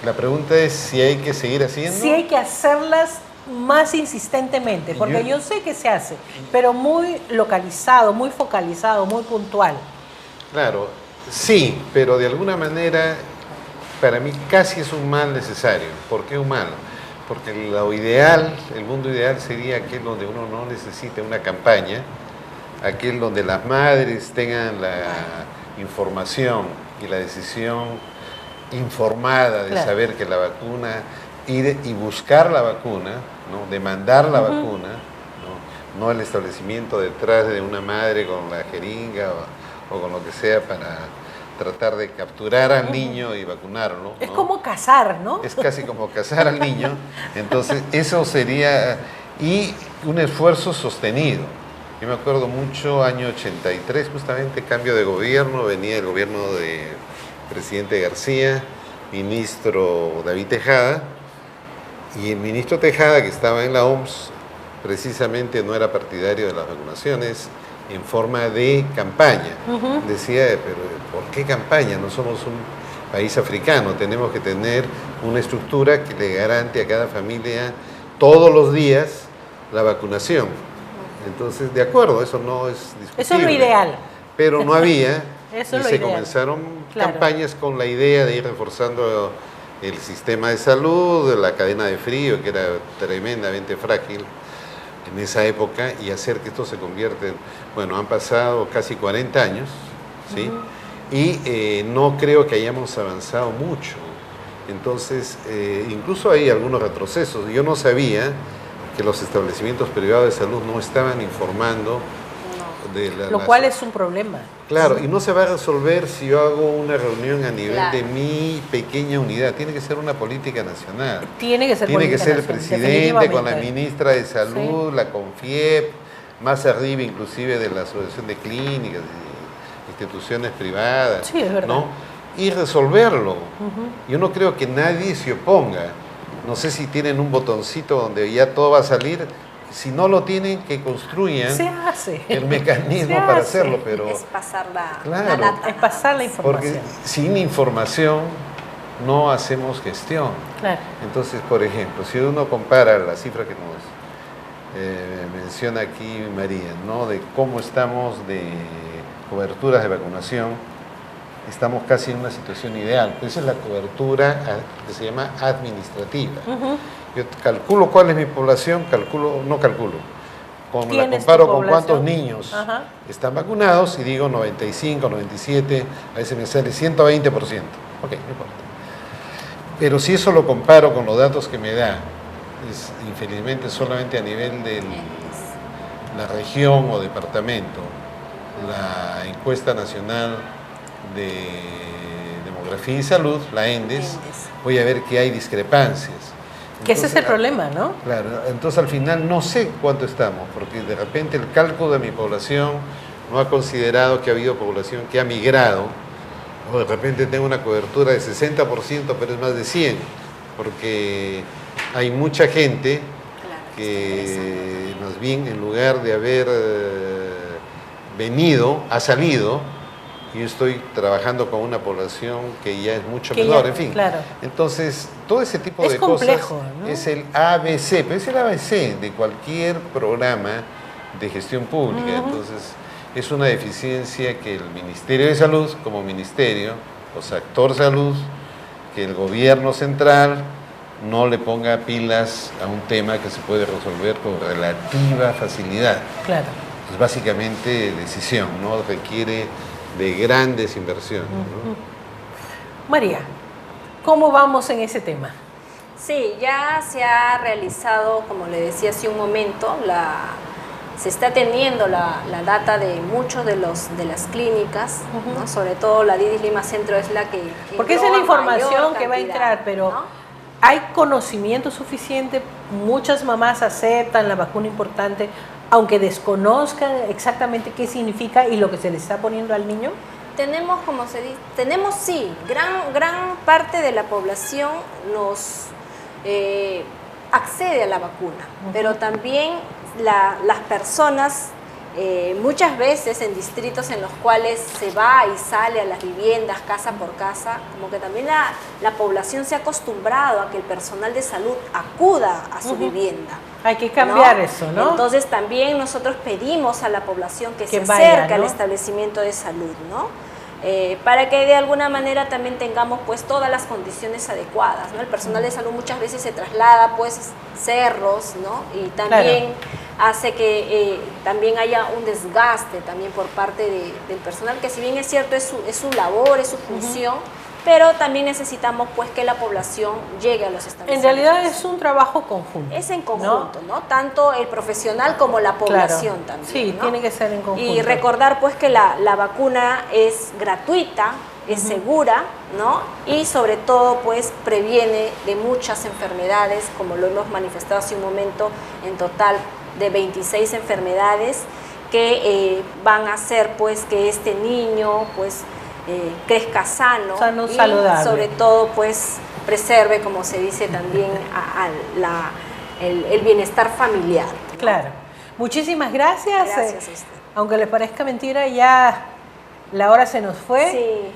La pregunta es si hay que seguir haciendo.
Si hay que hacerlas más insistentemente, porque yo sé que se hace, pero muy localizado, muy focalizado, muy puntual.
Claro, sí, pero de alguna manera para mí casi es un mal necesario. ¿Por qué un mal? Porque lo ideal, el mundo ideal sería aquel donde uno no necesite una campaña, aquel donde las madres tengan información y la decisión informada de saber que la vacuna, ir y buscar la vacuna, ¿no? Demandar la vacuna, no el establecimiento detrás de una madre con la jeringa o con lo que sea para tratar de capturar al niño y vacunarlo.
Es como cazar, ¿no?
Es casi como cazar al niño. Entonces, eso sería... Y un esfuerzo sostenido. Yo me acuerdo mucho, año 83, justamente, cambio de gobierno, venía el gobierno de presidente García, ministro David Tejada, y el ministro Tejada, que estaba en la OMS, precisamente no era partidario de las vacunaciones en forma de campaña. Decía, pero ¿por qué campaña? No somos un país africano, tenemos que tener una estructura que le garante a cada familia todos los días la vacunación. Entonces, de acuerdo, eso no es discutible.
Eso es lo ideal.
Pero no había,
Eso
y
es lo
se
ideal.
Comenzaron campañas con la idea de ir reforzando el sistema de salud, la cadena de frío, que era tremendamente frágil en esa época, y hacer que esto se convierta en... Bueno, han pasado casi 40 años, ¿sí? Y no creo que hayamos avanzado mucho. Entonces, incluso hay algunos retrocesos. Yo no sabía que los establecimientos privados de salud no estaban informando de
lo cual es un problema.
Claro, y no se va a resolver si yo hago una reunión a nivel de mi pequeña unidad. Tiene que ser una política nacional.
Tiene que ser
Tiene que ser el
nacional,
presidente con la
definitivamente.
ministra de Salud, la CONFIEP, más arriba inclusive de la Asociación de Clínicas, de instituciones privadas.
Sí, es verdad.
¿No? Y resolverlo. Yo no creo que nadie se oponga. No sé si tienen un botoncito donde ya todo va a salir. Si no lo tienen, que construyan
Se hace.
el mecanismo
Se
para
hace.
hacerlo, pero
Es pasar la
Claro.
data.
Es pasar la información.
porque sin información no hacemos gestión.
Claro.
Entonces, por ejemplo, si uno compara la cifra que nos menciona aquí María, ¿no? De cómo estamos de coberturas de vacunación, estamos casi en una situación ideal. Esa es la cobertura que se llama administrativa. Yo calculo cuál es mi población, la
¿Quién es tu
comparo con
población?
cuántos niños están vacunados y digo 95, 97, a veces me sale 120%. Ok, no importa. Pero si eso lo comparo con los datos que me da, es infelizmente solamente a nivel de la región o departamento, la encuesta nacional de demografía y salud, la ENDES, voy a ver que hay discrepancias.
Que ese es el problema, ¿no?
Claro, entonces al final no sé cuánto estamos, porque de repente el cálculo de mi población no ha considerado que ha habido población que ha migrado, o de repente tengo una cobertura de 60%, pero es más de 100, porque hay mucha gente que más bien en lugar de haber venido, ha salido. Yo estoy trabajando con una población que ya es mucho menor, en fin.
Claro.
Entonces, todo ese tipo
Es
de
complejo,
cosas
¿no?
es el ABC, pero es el ABC de cualquier programa de gestión pública. Entonces, es una deficiencia que el Ministerio de Salud, como ministerio, o sector salud, que el gobierno central no le ponga pilas a un tema que se puede resolver con relativa facilidad.
Claro.
Es básicamente decisión, ¿no? Requiere de grandes inversiones, ¿no?
María, ¿cómo vamos en ese tema?
Sí, ya se ha realizado, como le decía hace un momento, se está teniendo la data de muchos de las clínicas, ¿no? Sobre todo la Didis Lima Centro es la que
Porque esa es la
engloba mayor
información que va a
cantidad,
entrar, pero
¿no?
¿hay conocimiento suficiente? Muchas mamás aceptan la vacuna importante, aunque desconozcan exactamente qué significa y lo que se le está poniendo al niño.
Tenemos, como se dice, sí, gran parte de la población accede a la vacuna, pero también las personas, muchas veces en distritos en los cuales se va y sale a las viviendas casa por casa, como que también la población se ha acostumbrado a que el personal de salud acuda a su vivienda.
Hay que cambiar eso, ¿no?
Entonces también nosotros pedimos a la población que se
vaya,
acerque al
¿no?
establecimiento de salud, ¿no? Para que de alguna manera también tengamos pues todas las condiciones adecuadas, ¿no? El personal de salud muchas veces se traslada pues cerros, ¿no? Y también hace que también haya un desgaste también por parte del personal, que si bien es cierto es su labor, es su función, pero también necesitamos pues que la población llegue a los establecimientos.
En realidad es un trabajo conjunto.
Es en conjunto, ¿no? Tanto el profesional como la población también.
Sí,
¿no?
tiene que ser en conjunto.
Y recordar pues que la vacuna es gratuita, es segura, ¿no? Y sobre todo pues previene de muchas enfermedades, como lo hemos manifestado hace un momento, en total de 26 enfermedades que van a hacer pues que este niño pues crezca sano y
saludable.
Sobre todo pues preserve, como se dice también, el bienestar familiar, ¿no?
Claro. Muchísimas gracias.
Gracias a usted.
Aunque les parezca mentira, ya la hora se nos fue.
Sí.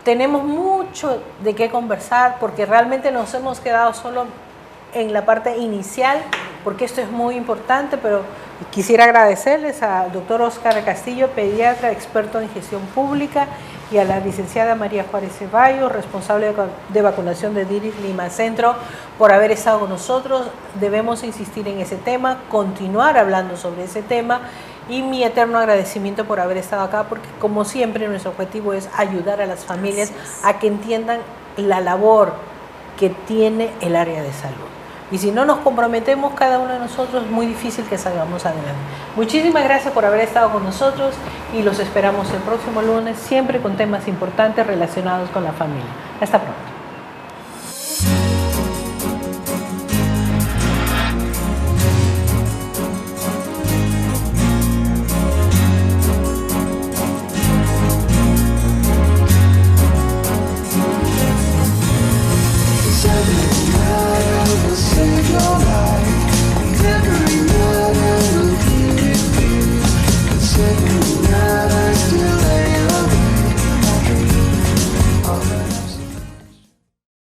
Tenemos mucho de qué conversar porque realmente nos hemos quedado solo en la parte inicial, porque esto es muy importante, pero quisiera agradecerles al doctor Óscar Castillo, pediatra, experto en gestión pública, y a la licenciada María Juárez Ceballos, responsable de vacunación de DIRIS Lima Centro, por haber estado con nosotros. Debemos insistir en ese tema, continuar hablando sobre ese tema, y mi eterno agradecimiento por haber estado acá, porque como siempre nuestro objetivo es ayudar a las familias a que entiendan la labor que tiene el área de salud. Y si no nos comprometemos cada uno de nosotros, es muy difícil que salgamos adelante. Muchísimas gracias por haber estado con nosotros y los esperamos el próximo lunes, siempre con temas importantes relacionados con la familia. Hasta pronto.